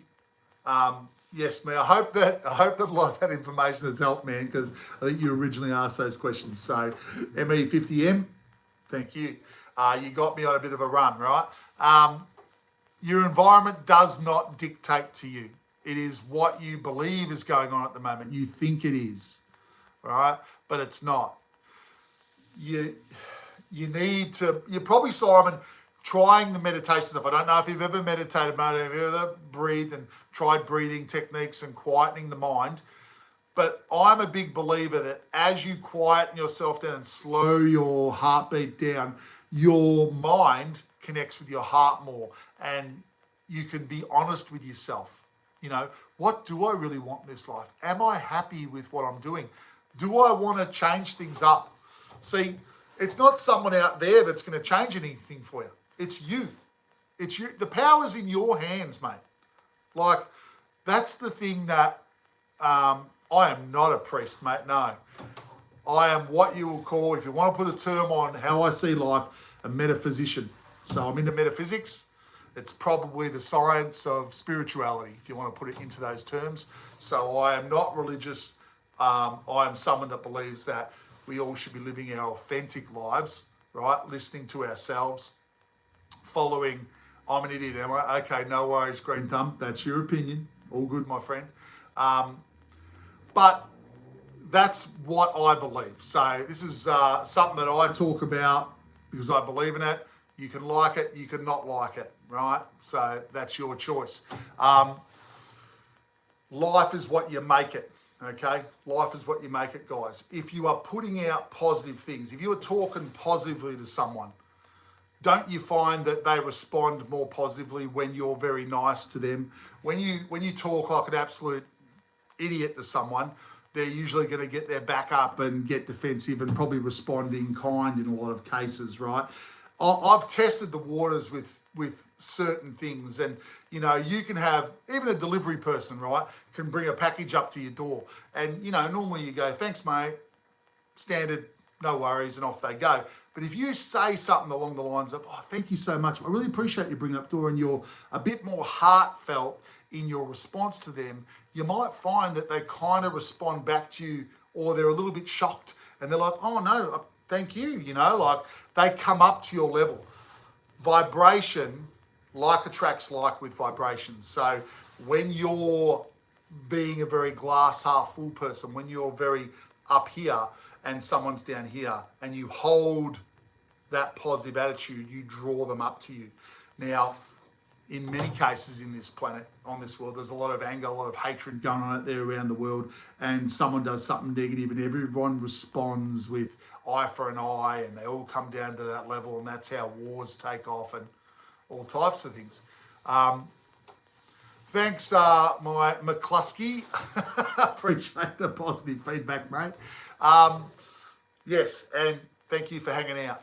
S1: Yes, man. I hope that a lot of that information has helped, man, because I think you originally asked those questions. So, ME50M, thank you. You got me on a bit of a run, right? Your environment does not dictate to you. It is what you believe is going on at the moment. You think it is, right? But it's not. You need to, you're probably, Simon, trying the meditation stuff. I don't know if you've ever meditated, mate, have you ever breathed and tried breathing techniques and quietening the mind? But I'm a big believer that as you quieten yourself down and slow your heartbeat down, your mind connects with your heart more, and you can be honest with yourself. What do I really want in this life? Am I happy with what I'm doing? Do I want to change things up? See, it's not someone out there that's going to change anything for you. It's you. It's you. The power's in your hands, mate. Like, that's the thing that I am not a priest, mate. No. I am what you will call, if you want to put a term on how I see life, a metaphysician. So I'm into metaphysics. It's probably the science of spirituality, if you want to put it into those terms. So I am not religious. I am someone that believes that we all should be living our authentic lives, right? Listening to ourselves, following, I'm an idiot, am I? Okay, no worries, green thumb. That's your opinion. All good, my friend. But that's what I believe. So this is something that I talk about because I believe in it. You can like it, you can not like it, right? So that's your choice. Life is what you make it, okay? Life is what you make it, guys. If you are putting out positive things, if you are talking positively to someone, don't you find that they respond more positively when you're very nice to them? When you talk like an absolute idiot to someone, they're usually going to get their back up and get defensive and probably respond in kind in a lot of cases, right? I've tested the waters with certain things, and you can have even a delivery person, right, can bring a package up to your door, and normally you go, thanks mate, standard, no worries, and off they go. But if you say something along the lines of, oh, thank you so much, I really appreciate you bringing up the door, and you're a bit more heartfelt in your response to them, you might find that they kind of respond back to you, or they're a little bit shocked and they're like, oh no, thank you, like they come up to your level. Vibration, like attracts like with vibrations. So when you're being a very glass half full person, when you're very up here and someone's down here and you hold that positive attitude, you draw them up to you. Now, in many cases in this planet, on this world, there's a lot of anger, a lot of hatred going on out there around the world, and someone does something negative and everyone responds with eye for an eye, and they all come down to that level, and that's how wars take off and all types of things. Thanks, my McCluskey. Appreciate the positive feedback, mate. Yes, and thank you for hanging out.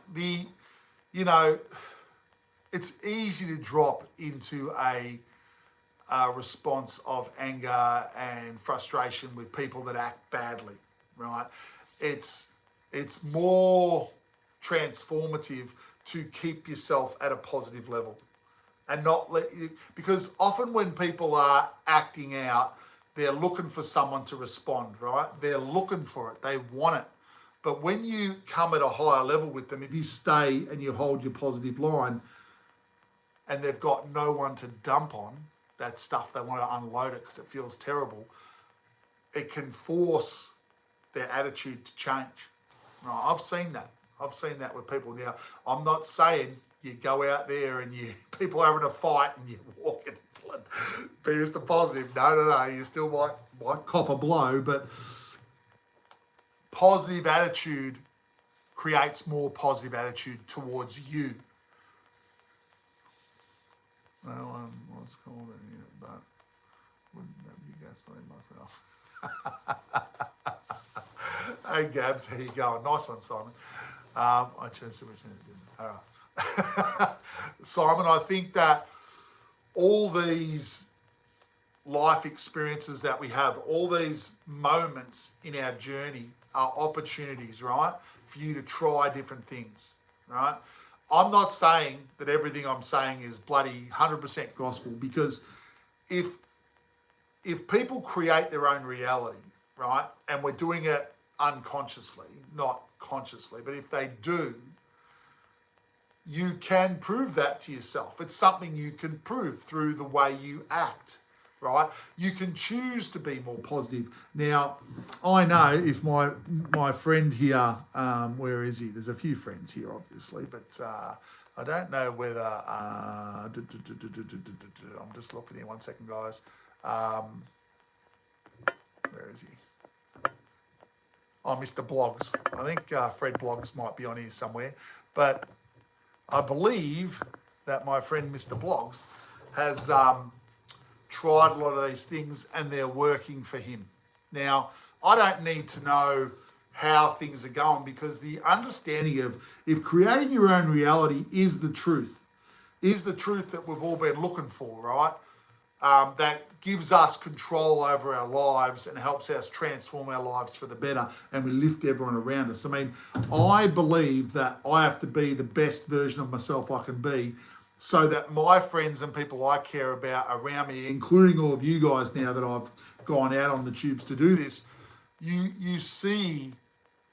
S1: It's easy to drop into a response of anger and frustration with people that act badly, right? It's more transformative to keep yourself at a positive level and not let you, because often when people are acting out, they're looking for someone to respond, right? They're looking for it. They want it. But when you come at a higher level with them, if you stay and you hold your positive line and they've got no one to dump on that stuff, they want to unload it because it feels terrible, it can force their attitude to change. Right? I've seen that. I've seen that with people. Now, I'm not saying you go out there and people are having a fight and you walk in blood, be Mr. Positive. No. You still might cop a blow, but positive attitude creates more positive attitude towards you. No one was called in here, but wouldn't have you gasoline myself. Hey Gabs, how you going? Nice one, Simon. I chose to return it, didn't I? All right. Simon, I think that all these life experiences that we have, all these moments in our journey are opportunities, right, for you to try different things, right? I'm not saying that everything I'm saying is bloody 100% gospel, because if people create their own reality, right, and we're doing it unconsciously, not consciously, but if they do, you can prove that to yourself. It's something you can prove through the way you act, right? You can choose to be more positive. Now, I know if my friend here, where is he? There's a few friends here, obviously, but I don't know whether... I'm just looking here. 1 second, guys. Where is he? Oh, Mr. Blogs. I think Fred Blogs might be on here somewhere, but I believe that my friend Mr. Blogs has tried a lot of these things and they're working for him. Now, I don't need to know how things are going, because the understanding of if creating your own reality is the truth that we've all been looking for, right? That gives us control over our lives and helps us transform our lives for the better, and we lift everyone around us. I mean, I believe that I have to be the best version of myself I can be, so that my friends and people I care about around me, including all of you guys now that I've gone out on the tubes to do this, you see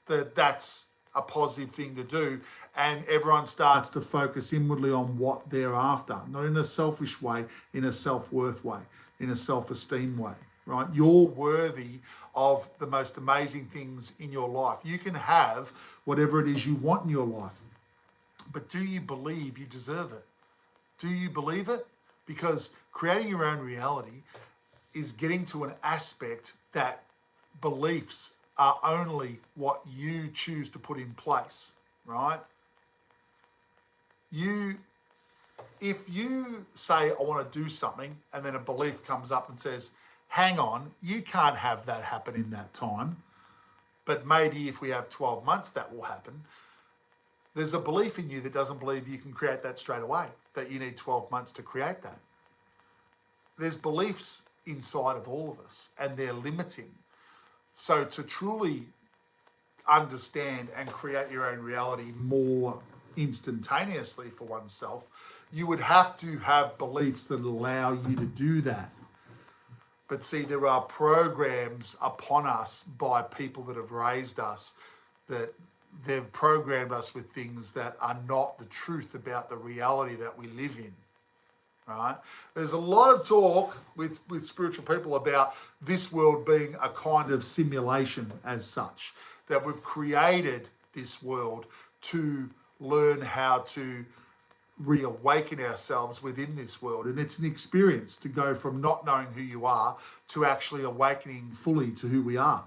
S1: that that's a positive thing to do, and everyone starts to focus inwardly on what they're after, not in a selfish way, in a self-worth way, in a self-esteem way, right? You're worthy of the most amazing things in your life. You can have whatever it is you want in your life, but do you believe you deserve it? Do you believe it? Because creating your own reality is getting to an aspect that beliefs are only what you choose to put in place, right? If you say, I want to do something, and then a belief comes up and says, hang on, you can't have that happen in that time, but maybe if we have 12 months, that will happen. There's a belief in you that doesn't believe you can create that straight away, that you need 12 months to create that. There's beliefs inside of all of us, and they're limiting. So to truly understand and create your own reality more instantaneously for oneself, you would have to have beliefs that allow you to do that. But see, there are programs upon us by people that have raised us, that they've programmed us with things that are not the truth about the reality that we live in. Right? There's a lot of talk with spiritual people about this world being a kind of simulation as such, that we've created this world to learn how to reawaken ourselves within this world. And it's an experience to go from not knowing who you are to actually awakening fully to who we are.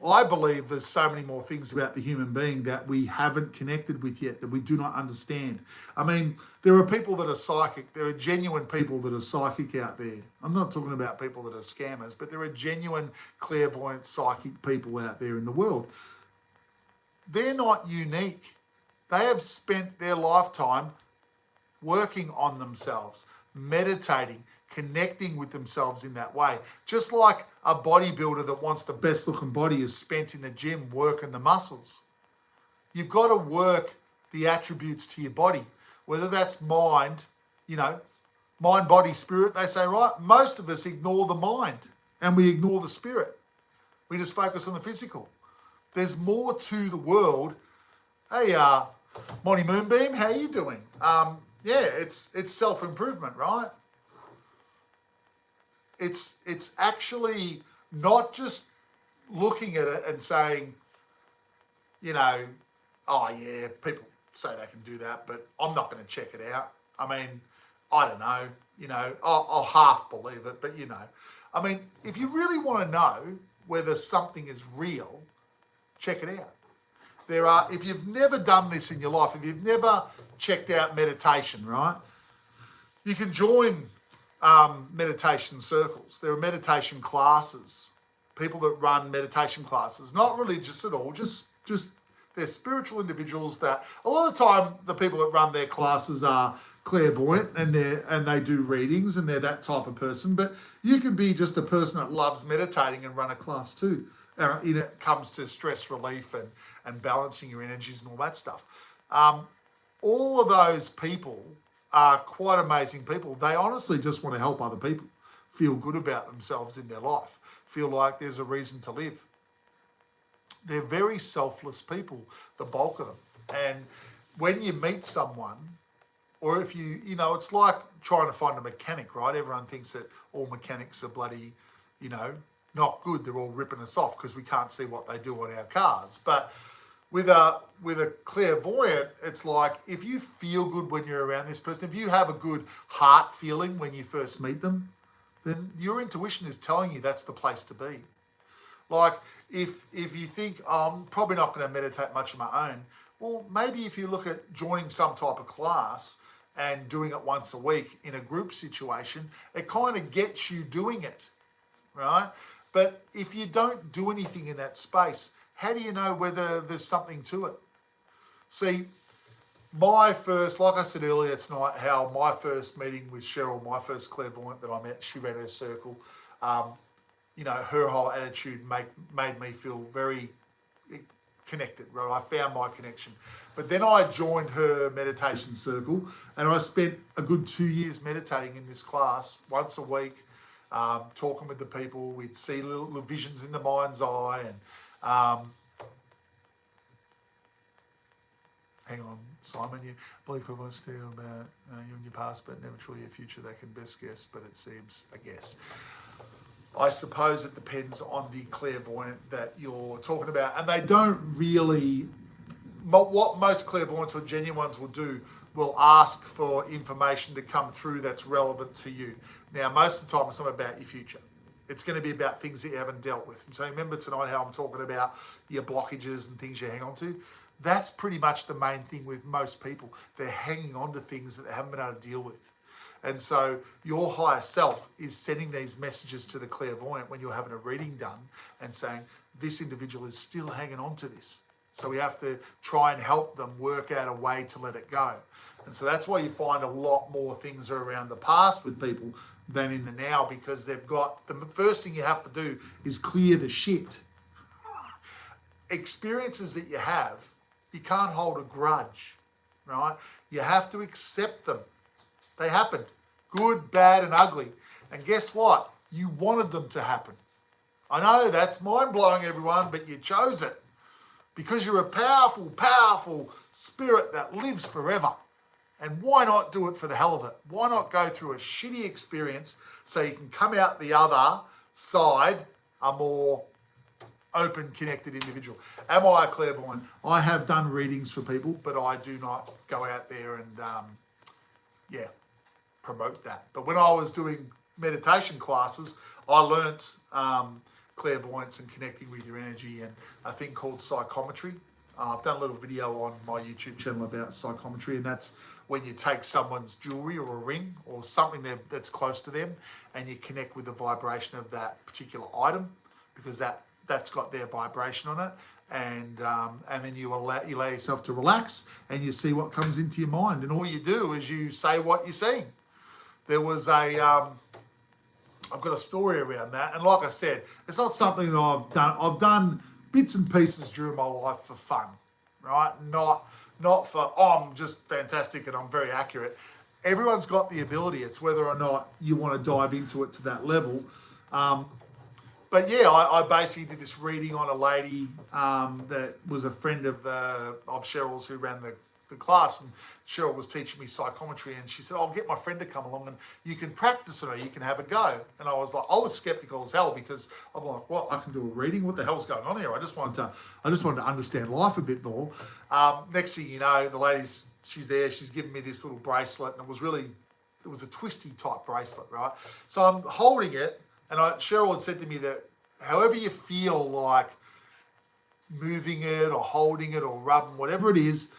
S1: I believe there's so many more things about the human being that we haven't connected with yet, that we do not understand. I mean, there are people that are psychic. There are genuine people that are psychic out there. I'm not talking about people that are scammers, but there are genuine clairvoyant psychic people out there in the world. They're not unique. They have spent their lifetime working on themselves, meditating, connecting with themselves in that way. Just like a bodybuilder that wants the best looking body is spent in the gym working the muscles. You've got to work the attributes to your body, whether that's mind, mind, body, spirit, they say, right? Most of us ignore the mind and we ignore the spirit. We just focus on the physical. There's more to the world. Hey, Monty Moonbeam, how you doing? It's self-improvement, right? It's actually not just looking at it and saying, oh yeah, people say they can do that, but I'm not going to check it out. I mean, I don't know, I'll half believe it, but I mean, if you really want to know whether something is real, check it out. If you've never done this in your life, if you've never checked out meditation, right, you can join meditation circles. There are meditation classes, people that run meditation classes, not religious at all, just they're spiritual individuals that a lot of the time the people that run their classes are clairvoyant and they do readings and they're that type of person. But you can be just a person that loves meditating and run a class too. It comes to stress relief and balancing your energies and all that stuff. All of those people are quite amazing people. They honestly just want to help other people feel good about themselves in their life, feel like there's a reason to live. They're very selfless people, the bulk of them. And when you meet someone, or if it's like trying to find a mechanic, right? Everyone thinks that all mechanics are bloody, not good. They're all ripping us off because we can't see what they do on our cars. But with a clairvoyant, it's like if you feel good when you're around this person, if you have a good heart feeling when you first meet them, then your intuition is telling you that's the place to be. Like if you think, I'm probably not going to meditate much on my own, well, maybe if you look at joining some type of class and doing it once a week in a group situation, it kind of gets you doing it, right? But if you don't do anything in that space, how do you know whether there's something to it? See, like I said earlier tonight, how my first meeting with Cheryl, my first clairvoyant that I met, she ran her circle. Her whole attitude made me feel very connected, right? I found my connection. But then I joined her meditation circle and I spent a good 2 years meditating in this class once a week, talking with the people. We'd see little visions in the mind's eye and hang on, Simon, you believe everyone's still about you and your past, but never truly your future. They can best guess, but it seems a guess. I suppose it depends on the clairvoyant that you're talking about. And they don't really, what most clairvoyants or genuine ones will do, will ask for information to come through that's relevant to you. Now, most of the time it's not about your future. It's going to be about things that you haven't dealt with. And so remember tonight how I'm talking about your blockages and things you hang on to? That's pretty much the main thing with most people. They're hanging on to things that they haven't been able to deal with. And so your higher self is sending these messages to the clairvoyant when you're having a reading done and saying, this individual is still hanging on to this. So we have to try and help them work out a way to let it go. And so that's why you find a lot more things are around the past with people than in the now, because they've got, the first thing you have to do is clear the shit. Experiences that you have, you can't hold a grudge, right? You have to accept them. They happened, good, bad, and ugly. And guess what? You wanted them to happen. I know that's mind-blowing, everyone, but you chose it because you're a powerful, powerful spirit that lives forever. And why not do it for the hell of it? Why not go through a shitty experience so you can come out the other side a more open, connected individual? Am I a clairvoyant? I have done readings for people, but I do not go out there and, promote that. But when I was doing meditation classes, I learnt clairvoyance and connecting with your energy, and a thing called psychometry. I've done a little video on my YouTube channel about psychometry, and that's when you take someone's jewelry or a ring or something that's close to them, and you connect with the vibration of that particular item, because that's got their vibration on it, and then you allow yourself to relax, and you see what comes into your mind, and all you do is you say what you're seeing. There was I've got a story around that, and like I said, it's not something that I've done. I've done bits and pieces during my life for fun, right? Not for, I'm just fantastic and I'm very accurate. Everyone's got the ability. It's whether or not you want to dive into it to that level. But yeah, I basically did this reading on a lady that was a friend of Cheryl's, who ran the class, and Cheryl was teaching me psychometry, and she said, I'll get my friend to come along and you can practice it, or you can have a go. And I was skeptical as hell, because I'm like, what, I can do a reading? What the hell's going on here? I just wanted to understand life a bit more. Next thing you know, the lady's, she's there, she's giving me this little bracelet, and it was a twisty type bracelet, right? So I'm holding it, and Cheryl had said to me that however you feel like moving it or holding it or rubbing, whatever it is,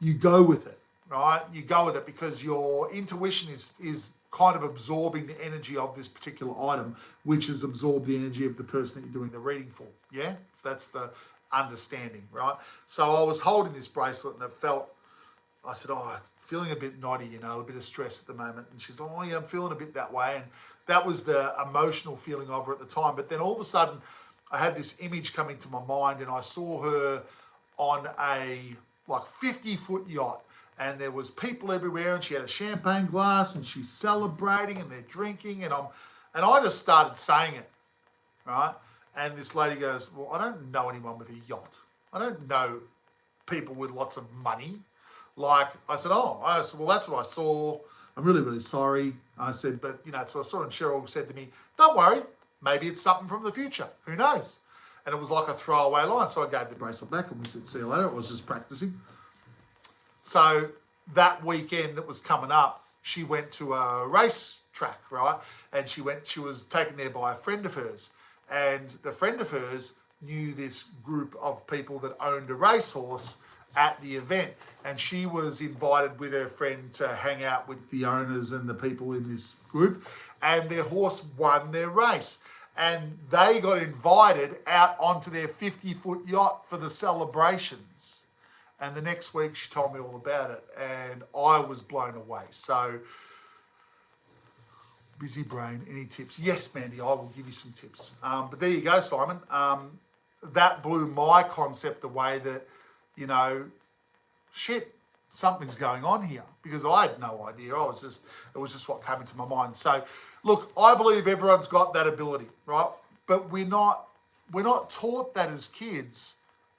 S1: you go with it, right? You go with it, because your intuition is kind of absorbing the energy of this particular item, which has absorbed the energy of the person that you're doing the reading for, yeah? So that's the understanding, right? So I was holding this bracelet, and I said, it's feeling a bit naughty, a bit of stress at the moment. And she's like, oh yeah, I'm feeling a bit that way. And that was the emotional feeling of her at the time. But then all of a sudden, I had this image come into my mind, and I saw her on a 50-foot yacht, and there was people everywhere, and she had a champagne glass, and she's celebrating, and they're drinking, and I just started saying it, right? And this lady goes, well, I don't know anyone with a yacht. I don't know people with lots of money. I said, well, that's what I saw. I'm really, really sorry. I said, but, so I saw, and Cheryl said to me, don't worry, maybe it's something from the future. Who knows? And it was like a throwaway line. So I gave the bracelet back, and we said, see you later. I was just practicing. So that weekend that was coming up, she went to a race track, right? And she was taken there by a friend of hers. And the friend of hers knew this group of people that owned a racehorse at the event. And she was invited with her friend to hang out with the owners and the people in this group. And their horse won their race. And they got invited out onto their 50-foot yacht for the celebrations. And the next week, she told me all about it, and I was blown away. So, busy brain, any tips? Yes, Mandy, I will give you some tips. But there you go, Simon. That blew my concept away that, shit, something's going on here, because I had no idea. It was just what came into my mind. So, look, I believe everyone's got that ability, right? But we're not taught that as kids.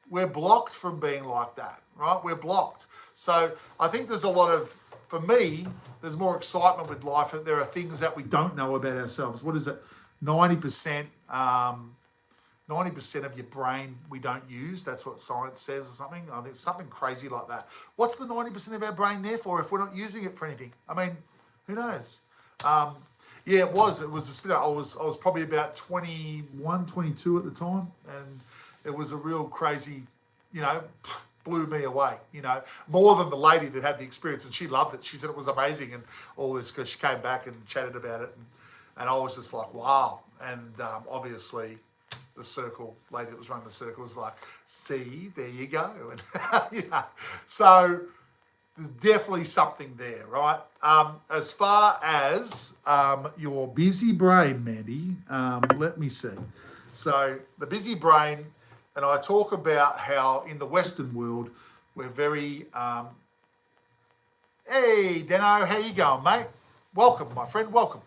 S1: We're blocked from being like that, right? We're blocked. So I think there's a lot of, for me, there's more excitement with life, that there are things that we don't know about ourselves. What is it? 90% of your brain we don't use. That's what science says, or something. I think something crazy like that. What's the 90% of our brain there for if we're not using it for anything? I mean, who knows? Yeah, it was a spin. I was probably about 21, 22 at the time, and it was a real crazy, blew me away, more than the lady that had the experience, and she loved it. She said it was amazing and all this, because she came back and chatted about it, and I was just like, wow. And obviously the circle lady that was running the circle was like, see, there you go. And so there's definitely something there, right? As far as your busy brain, Mandy, let me see. So the busy brain, and I talk about how in the Western world, we're very, hey, Dano, how you going, mate? Welcome, my friend, welcome.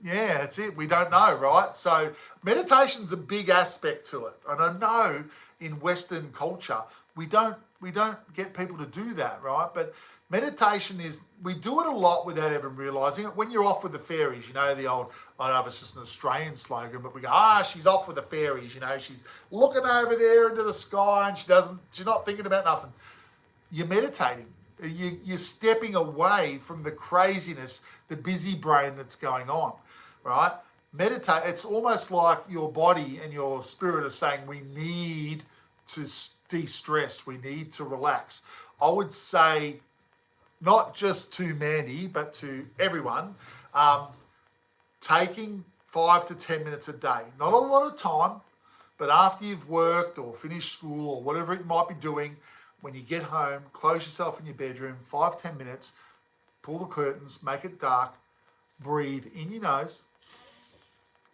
S1: Yeah, that's it. We don't know, right? So meditation's a big aspect to it. And I know in Western culture, we don't get people to do that, right? But meditation is, we do it a lot without even realizing it. When you're off with the fairies, the old, I don't know if it's just an Australian slogan, but we go, she's off with the fairies, she's looking over there into the sky and she's not thinking about nothing. You're meditating. You're stepping away from the craziness, the busy brain that's going on. right? Meditate. It's almost like your body and your spirit are saying we need to de-stress. We need to relax. I would say not just to Mandy, but to everyone, taking 5 to 10 minutes a day. Not a lot of time, but after you've worked or finished school or whatever you might be doing, when you get home, close yourself in your bedroom, 5-10 minutes, pull the curtains, make it dark, breathe in your nose,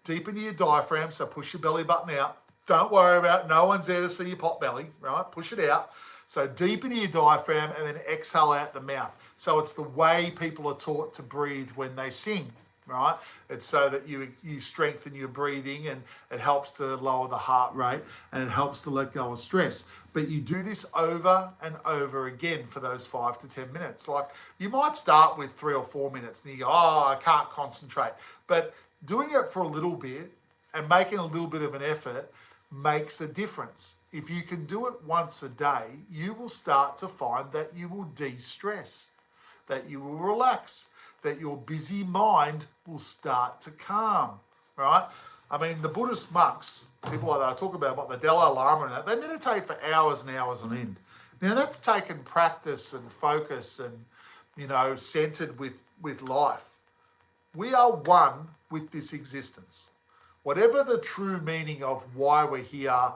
S1: deep into your diaphragm, so push your belly button out. Don't worry about it. No one's there to see your pot belly, right? Push it out. So deep into your diaphragm and then exhale out the mouth. So it's the way people are taught to breathe when they sing, right? It's so that you strengthen your breathing, and it helps to lower the heart rate, and it helps to let go of stress. But you do this over and over again for those 5 to 10 minutes. Like, you might start with 3 or 4 minutes and you go, oh, I can't concentrate. But doing it for a little bit and making a little bit of an effort makes a difference. If you can do it once a day, you will start to find that you will de-stress, that you will relax, that your busy mind will start to calm, right? I mean, the Buddhist monks, people like that, I talk about what the Dalai Lama and that, they meditate for hours and hours on end. Now, that's taken practice and focus and, you know, centered with life. We are one with this existence. Whatever the true meaning of why we're here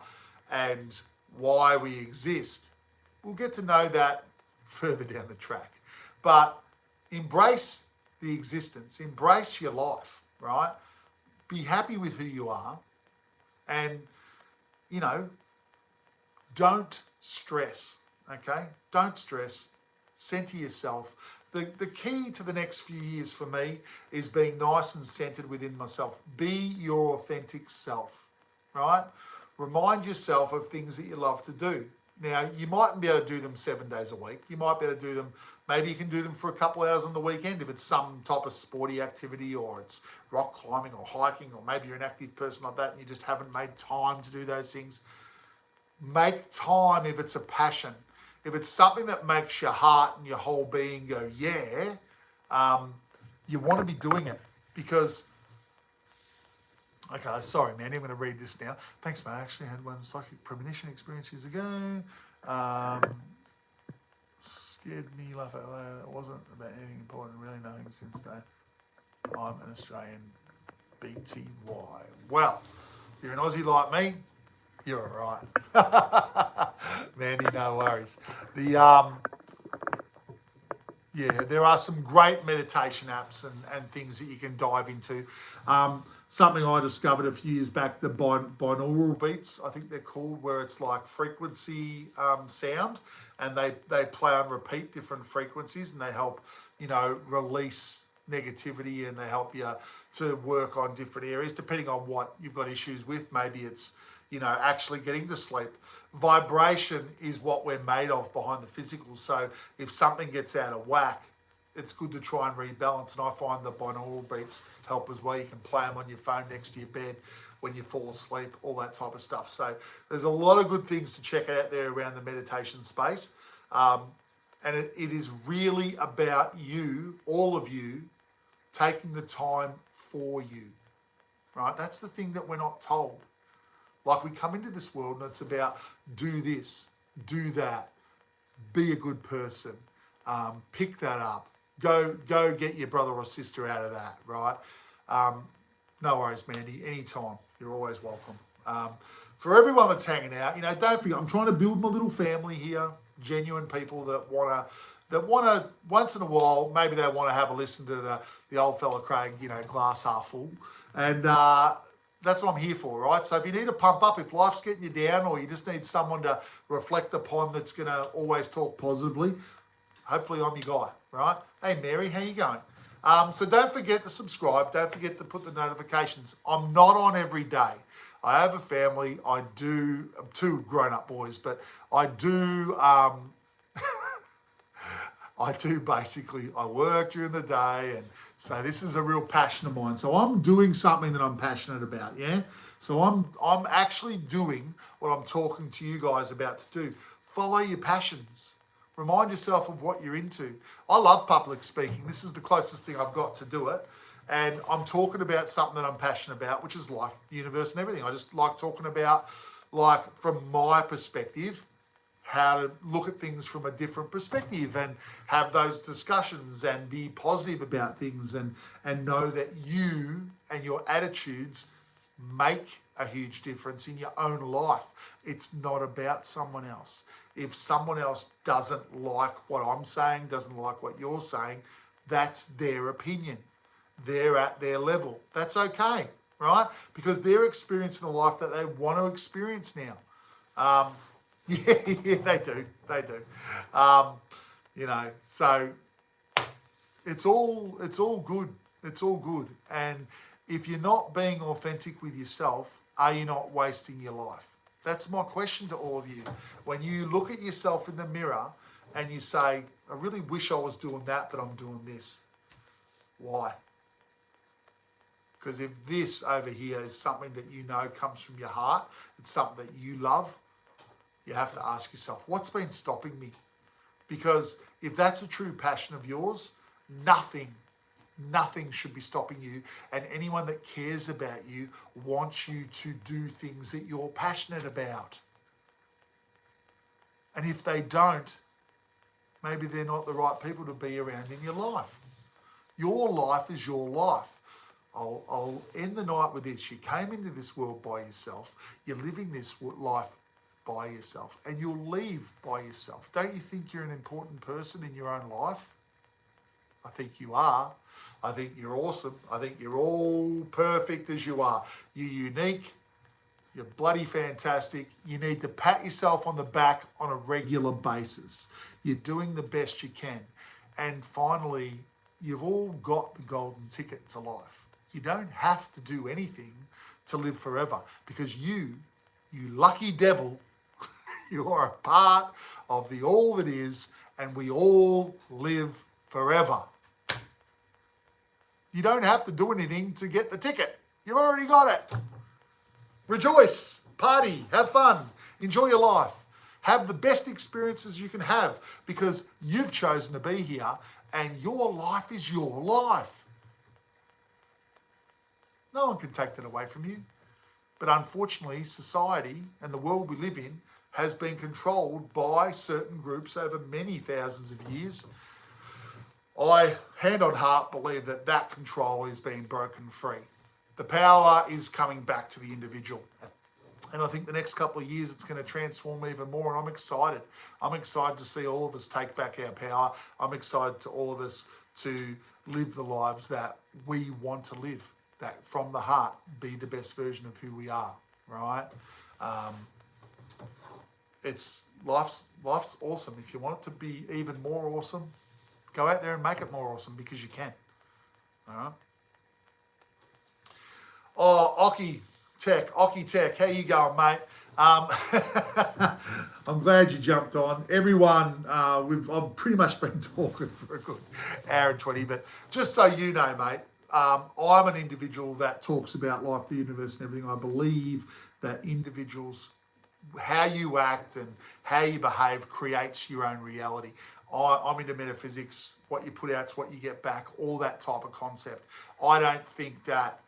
S1: and why we exist, we'll get to know that further down the track. But embrace the existence, embrace your life, right? Be happy with who you are, and, you know, don't stress, okay? Don't stress. Center yourself. The key to the next few years for me is being nice and centered within myself. Be your authentic self, right? Remind yourself of things that you love to do. Now, you mightn't be able to do them 7 days a week. You might be able to do them, maybe you can do them for a couple of hours on the weekend if it's some type of sporty activity, or it's rock climbing or hiking, or maybe you're an active person like that and you just haven't made time to do those things. Make time if it's a passion. If it's something that makes your heart and your whole being go, yeah, you want to be doing it. Because, okay, sorry, man, I'm going to read this now. Thanks, man. I actually had one psychic premonition experience years ago. Scared me, laugh out loud. It wasn't about anything important, really nothing since then. I'm an Australian BTY. Well, you're an Aussie like me, you're all right. Mandy, no worries. Yeah, there are some great meditation apps and things that you can dive into. Something I discovered a few years back, the binaural beats, I think they're called, where it's like frequency sound, and they play on repeat different frequencies, and they help, you know, release negativity, and they help you to work on different areas depending on what you've got issues with. Maybe it's, you know, actually getting to sleep. Vibration is what we're made of behind the physical. So if something gets out of whack, it's good to try and rebalance. And I find the binaural beats help as well. You can play them on your phone next to your bed when you fall asleep, all that type of stuff. So there's a lot of good things to check out there around the meditation space. And it is really about you, all of you, taking the time for you, right? That's the thing that we're not told. Like, we come into this world and it's about do this, do that, be a good person, pick that up, go get your brother or sister out of that, right? No worries, Mandy, anytime, you're always welcome. For everyone that's hanging out, you know, don't forget, I'm trying to build my little family here, genuine people that want to, once in a while, maybe they want to have a listen to the old fella Craig, you know, glass half full. And that's what I'm here for, right? So if you need a pump up, if life's getting you down, or you just need someone to reflect upon that's going to always talk positively, hopefully I'm your guy, right? Hey, Mary, how you going? So don't forget to subscribe. Don't forget to put the notifications. I'm not on every day. I have a family. I do, 2 grown-up boys, but I do... I work during the day, and so this is a real passion of mine. So I'm doing something that I'm passionate about, yeah? So I'm actually doing what I'm talking to you guys about to do. Follow your passions. Remind yourself of what you're into. I love public speaking. This is the closest thing I've got to do it. And I'm talking about something that I'm passionate about, which is life, the universe, and everything. I just like talking about, like, from my perspective, how to look at things from a different perspective and have those discussions and be positive about things and know that you and your attitudes make a huge difference in your own life. It's not about someone else. If someone else doesn't like what I'm saying, doesn't like what you're saying, that's their opinion. They're at their level. That's okay, right? Because they're experiencing the life that they want to experience now. Yeah, they do. They do. So it's all good. It's all good. And if you're not being authentic with yourself, are you not wasting your life? That's my question to all of you. When you look at yourself in the mirror and you say, I really wish I was doing that, but I'm doing this. Why? Because if this over here is something that you know comes from your heart, it's something that you love, you have to ask yourself, what's been stopping me? Because if that's a true passion of yours, nothing should be stopping you. And anyone that cares about you wants you to do things that you're passionate about. And if they don't, maybe they're not the right people to be around in your life. Your life is your life. I'll end the night with this. You came into this world by yourself. You're living this life by yourself, and you'll leave by yourself. Don't you think you're an important person in your own life? I think you are. I think you're awesome. I think you're all perfect as you are. You're unique. You're bloody fantastic. You need to pat yourself on the back on a regular basis. You're doing the best you can. And finally, you've all got the golden ticket to life. You don't have to do anything to live forever, because you lucky devil, you are a part of the all that is, and we all live forever. You don't have to do anything to get the ticket. You've already got it. Rejoice, party, have fun, enjoy your life. Have the best experiences you can have, because you've chosen to be here and your life is your life. No one can take that away from you. But unfortunately, society and the world we live in has been controlled by certain groups over many thousands of years. I, hand on heart, believe that that control is being broken free. The power is coming back to the individual. And I think the next couple of years it's going to transform even more, and I'm excited. I'm excited to see all of us take back our power. I'm excited to all of us to live the lives that we want to live, that from the heart be the best version of who we are, right? Life's awesome. If you want it to be even more awesome, go out there and make it more awesome, because you can. All right. Oh, Oki Tech, how you going, mate? I'm glad you jumped on. Everyone, I've pretty much been talking for a good hour and 20, but just so you know, mate, I'm an individual that talks about life, the universe, and everything. I believe that individuals, how you act and how you behave creates your own reality. I'm into metaphysics. What you put out's what you get back, all that type of concept. I don't think that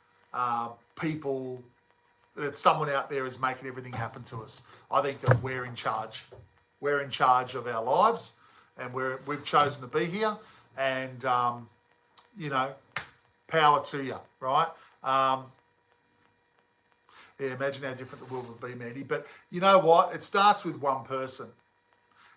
S1: that someone out there is making everything happen to us. I think that we're in charge. We're in charge of our lives, and we've chosen to be here, and, power to you, right? Imagine how different the world would be, Mandy. But you know what? It starts with one person.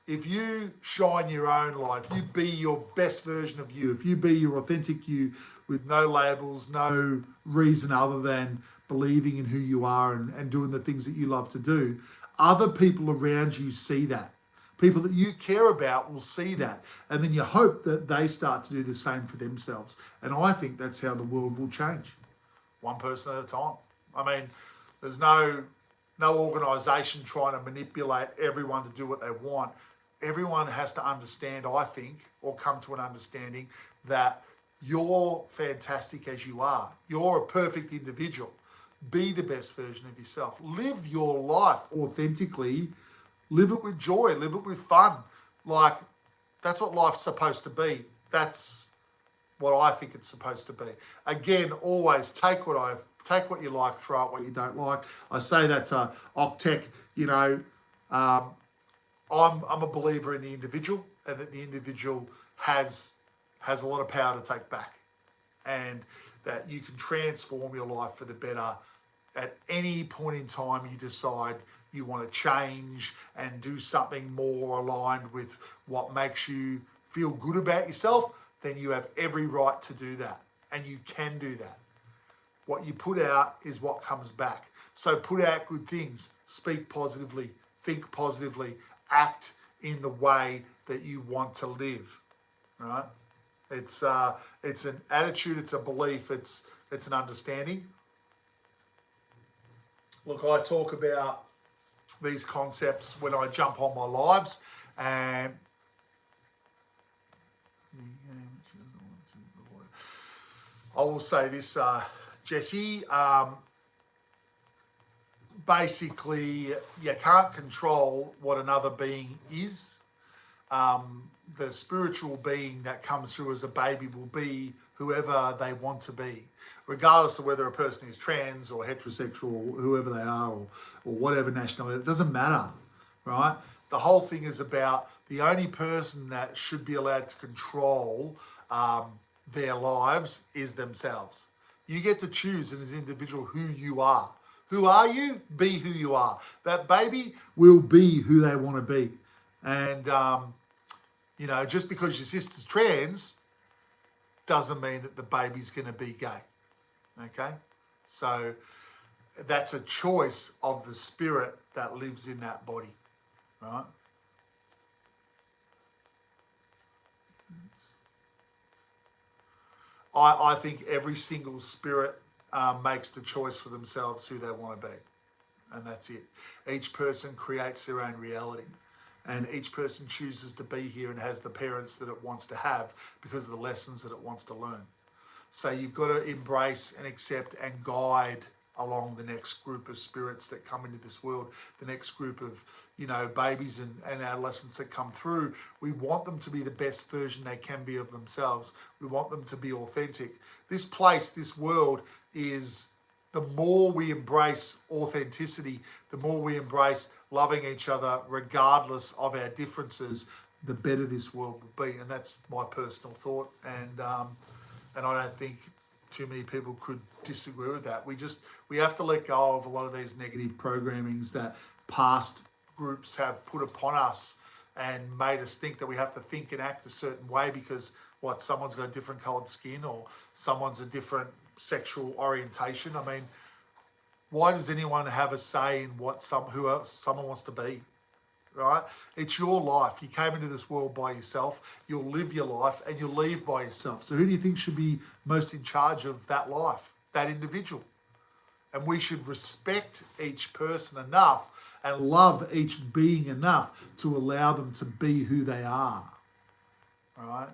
S1: If you shine your own light, if you be your best version of you, if you be your authentic you with no labels, no reason other than believing in who you are and doing the things that you love to do, other people around you see that. People that you care about will see that. And then you hope that they start to do the same for themselves. And I think that's how the world will change. One person at a time. I mean, there's no organisation trying to manipulate everyone to do what they want. Everyone has to understand, I think, or come to an understanding that you're fantastic as you are. You're a perfect individual. Be the best version of yourself. Live your life authentically. Live it with joy. Live it with fun. Like, that's what life's supposed to be. That's what I think it's supposed to be. Again, always take what you like, throw out what you don't like. I say that to Octec, I'm a believer in the individual, and that the individual has a lot of power to take back, and that you can transform your life for the better at any point in time you decide you want to change and do something more aligned with what makes you feel good about yourself. Then you have every right to do that, and you can do that. What you put out is what comes back. So put out good things, speak positively, think positively, act in the way that you want to live, right? It's an attitude, it's a belief, it's an understanding. Look, I talk about these concepts when I jump on my lives, and I will say this, Jesse, basically you can't control what another being is. The spiritual being that comes through as a baby will be whoever they want to be, regardless of whether a person is trans or heterosexual or whoever they are, or whatever nationality. It doesn't matter, right? The whole thing is about the only person that should be allowed to control their lives is themselves. You get to choose as an individual who you are. Who are you? Be who you are. That baby will be who they want to be. And, just because your sister's trans doesn't mean that the baby's going to be gay. Okay? So that's a choice of the spirit that lives in that body, right? I think every single spirit makes the choice for themselves who they want to be. And that's it. Each person creates their own reality. And each person chooses to be here and has the parents that it wants to have because of the lessons that it wants to learn. So you've got to embrace and accept and guide along the next group of spirits that come into this world, the next group of, babies and adolescents that come through. We want them to be the best version they can be of themselves. We want them to be authentic. This place, this world is, the more we embrace authenticity, the more we embrace loving each other regardless of our differences, the better this world will be. And that's my personal thought. And I don't think too many people could disagree with that. We have to let go of a lot of these negative programmings that past groups have put upon us and made us think that we have to think and act a certain way because someone's got a different coloured skin or someone's a different sexual orientation. I mean, why does anyone have a say in what someone wants to be? Right? It's your life. You came into this world by yourself. You'll live your life and you'll leave by yourself. So who do you think should be most in charge of that life? That individual. And we should respect each person enough and love each being enough to allow them to be who they are. Right?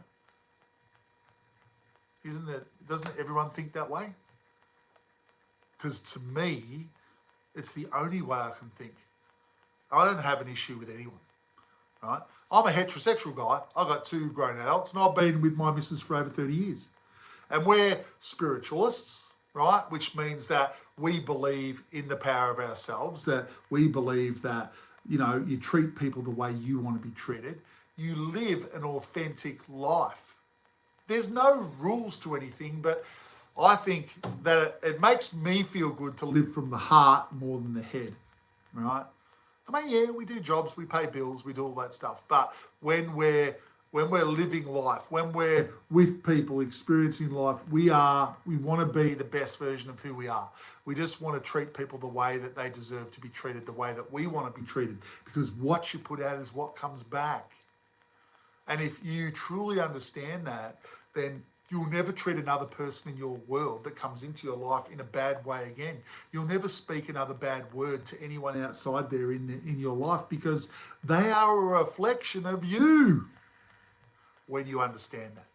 S1: Doesn't everyone think that way? Because to me, it's the only way I can think. I don't have an issue with anyone, right? I'm a heterosexual guy. I've got 2 grown adults and I've been with my missus for over 30 years. And we're spiritualists, right? Which means that we believe in the power of ourselves, that we believe that, you treat people the way you want to be treated. You live an authentic life. There's no rules to anything, but I think that it makes me feel good to live from the heart more than the head, right? I mean, yeah, we do jobs, we pay bills, we do all that stuff. But when we're living life, when we're with people, experiencing life, we want to be the best version of who we are. We just want to treat people the way that they deserve to be treated, the way that we want to be treated, because what you put out is what comes back. And if you truly understand that, then you'll never treat another person in your world that comes into your life in a bad way again. You'll never speak another bad word to anyone outside there in your life because they are a reflection of you when you understand that,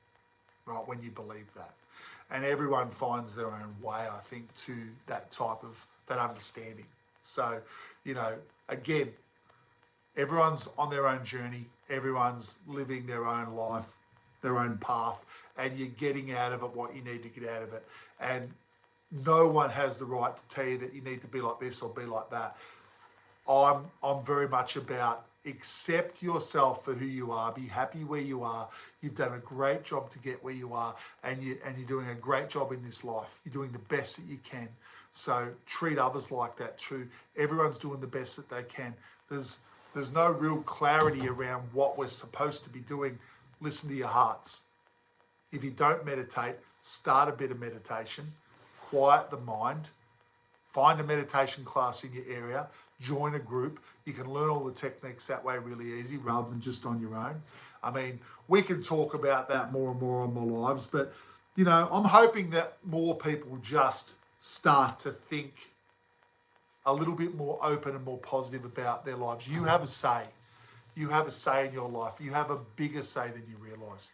S1: right? When you believe that. And everyone finds their own way, I think, to that understanding. So, again, everyone's on their own journey. Everyone's living their own life. their own path, and you're getting out of it what you need to get out of it. And no one has the right to tell you that you need to be like this or be like that. I'm very much about accept yourself for who you are. Be happy where you are. You've done a great job to get where you are, and you're doing a great job in this life. You're doing the best that you can. So treat others like that too. Everyone's doing the best that they can. There's no real clarity around what we're supposed to be doing. Listen to your hearts. If you don't meditate, start a bit of meditation. Quiet the mind. Find a meditation class in your area. Join a group. You can learn all the techniques that way really easy rather than just on your own. I mean, we can talk about that more and more on my lives, but, you know, I'm hoping that more people just start to think a little bit more open and more positive about their lives. You have a say. You have a say in your life. You have a bigger say than you realise.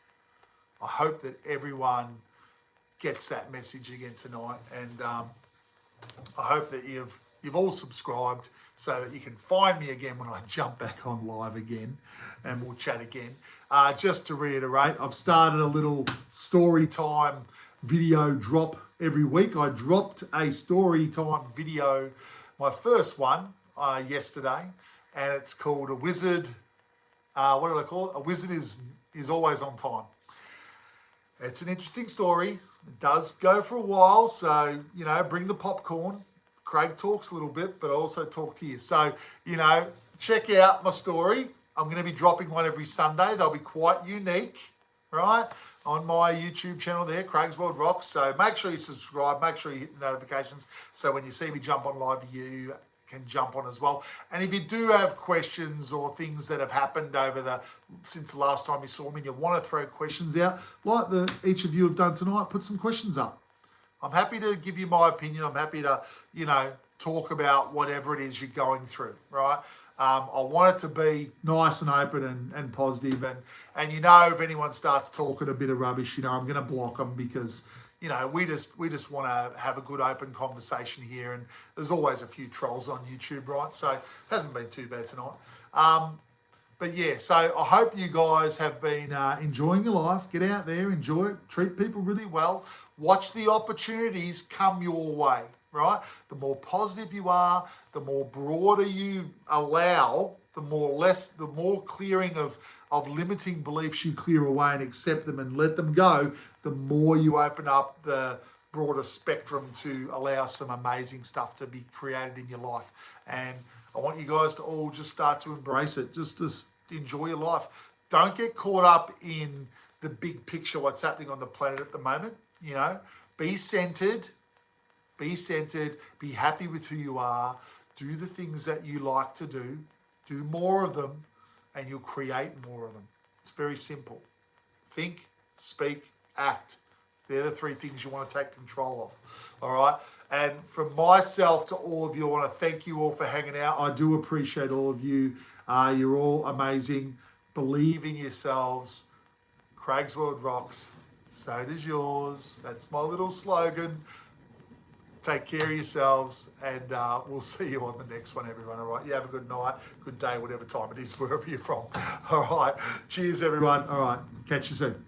S1: I hope that everyone gets that message again tonight, and I hope that you've all subscribed so that you can find me again when I jump back on live again, and we'll chat again. Just to reiterate, I've started a little story time video drop every week. I dropped a story time video, my first one, yesterday, and it's called A Wizard. What did I call it? A Wizard is always on time. It's an interesting story. It does go for a while, so, you know, bring the popcorn. Craig talks a little bit, but I also talk to you. So, you know, check out my story. I'm going to be dropping one every Sunday. They'll be quite unique, right, on my YouTube channel there, Craig's World Rocks. So make sure you subscribe. Make sure you hit the notifications so when you see me jump on live, you can jump on as well. And if you do have questions or things that have happened since the last time you saw me, and you want to throw questions out, like each of you have done tonight, put some questions up. I'm happy to give you my opinion. I'm happy to, you know, talk about whatever it is you're going through, right? I want it to be nice and open and positive. And you know, if anyone starts talking a bit of rubbish, you know, I'm going to block them because, you know, we just want to have a good open conversation here. And there's always a few trolls on YouTube, right? So it hasn't been too bad tonight. But yeah, so I hope you guys have been enjoying your life. Get out there, enjoy it, treat people really well. Watch the opportunities come your way, right? The more positive you are, the more broader you allow, the more clearing of limiting beliefs you clear away and accept them and let them go, the more you open up the broader spectrum to allow some amazing stuff to be created in your life. And I want you guys to all just start to embrace it. Just enjoy your life. Don't get caught up in the big picture, what's happening on the planet at the moment. You know, be centered, be happy with who you are, do the things that you like to do more of them, and you'll create more of them. It's very simple. Think, speak, act. They're the three things you want to take control of. All right. And from myself to all of you, I want to thank you all for hanging out. I do appreciate all of you. You're all amazing. Believe in yourselves. Craig's World rocks. So does yours. That's my little slogan. Take care of yourselves, and we'll see you on the next one, everyone. All right. You have a good night, good day, whatever time it is, wherever you're from. All right. Cheers, everyone. All right. Catch you soon.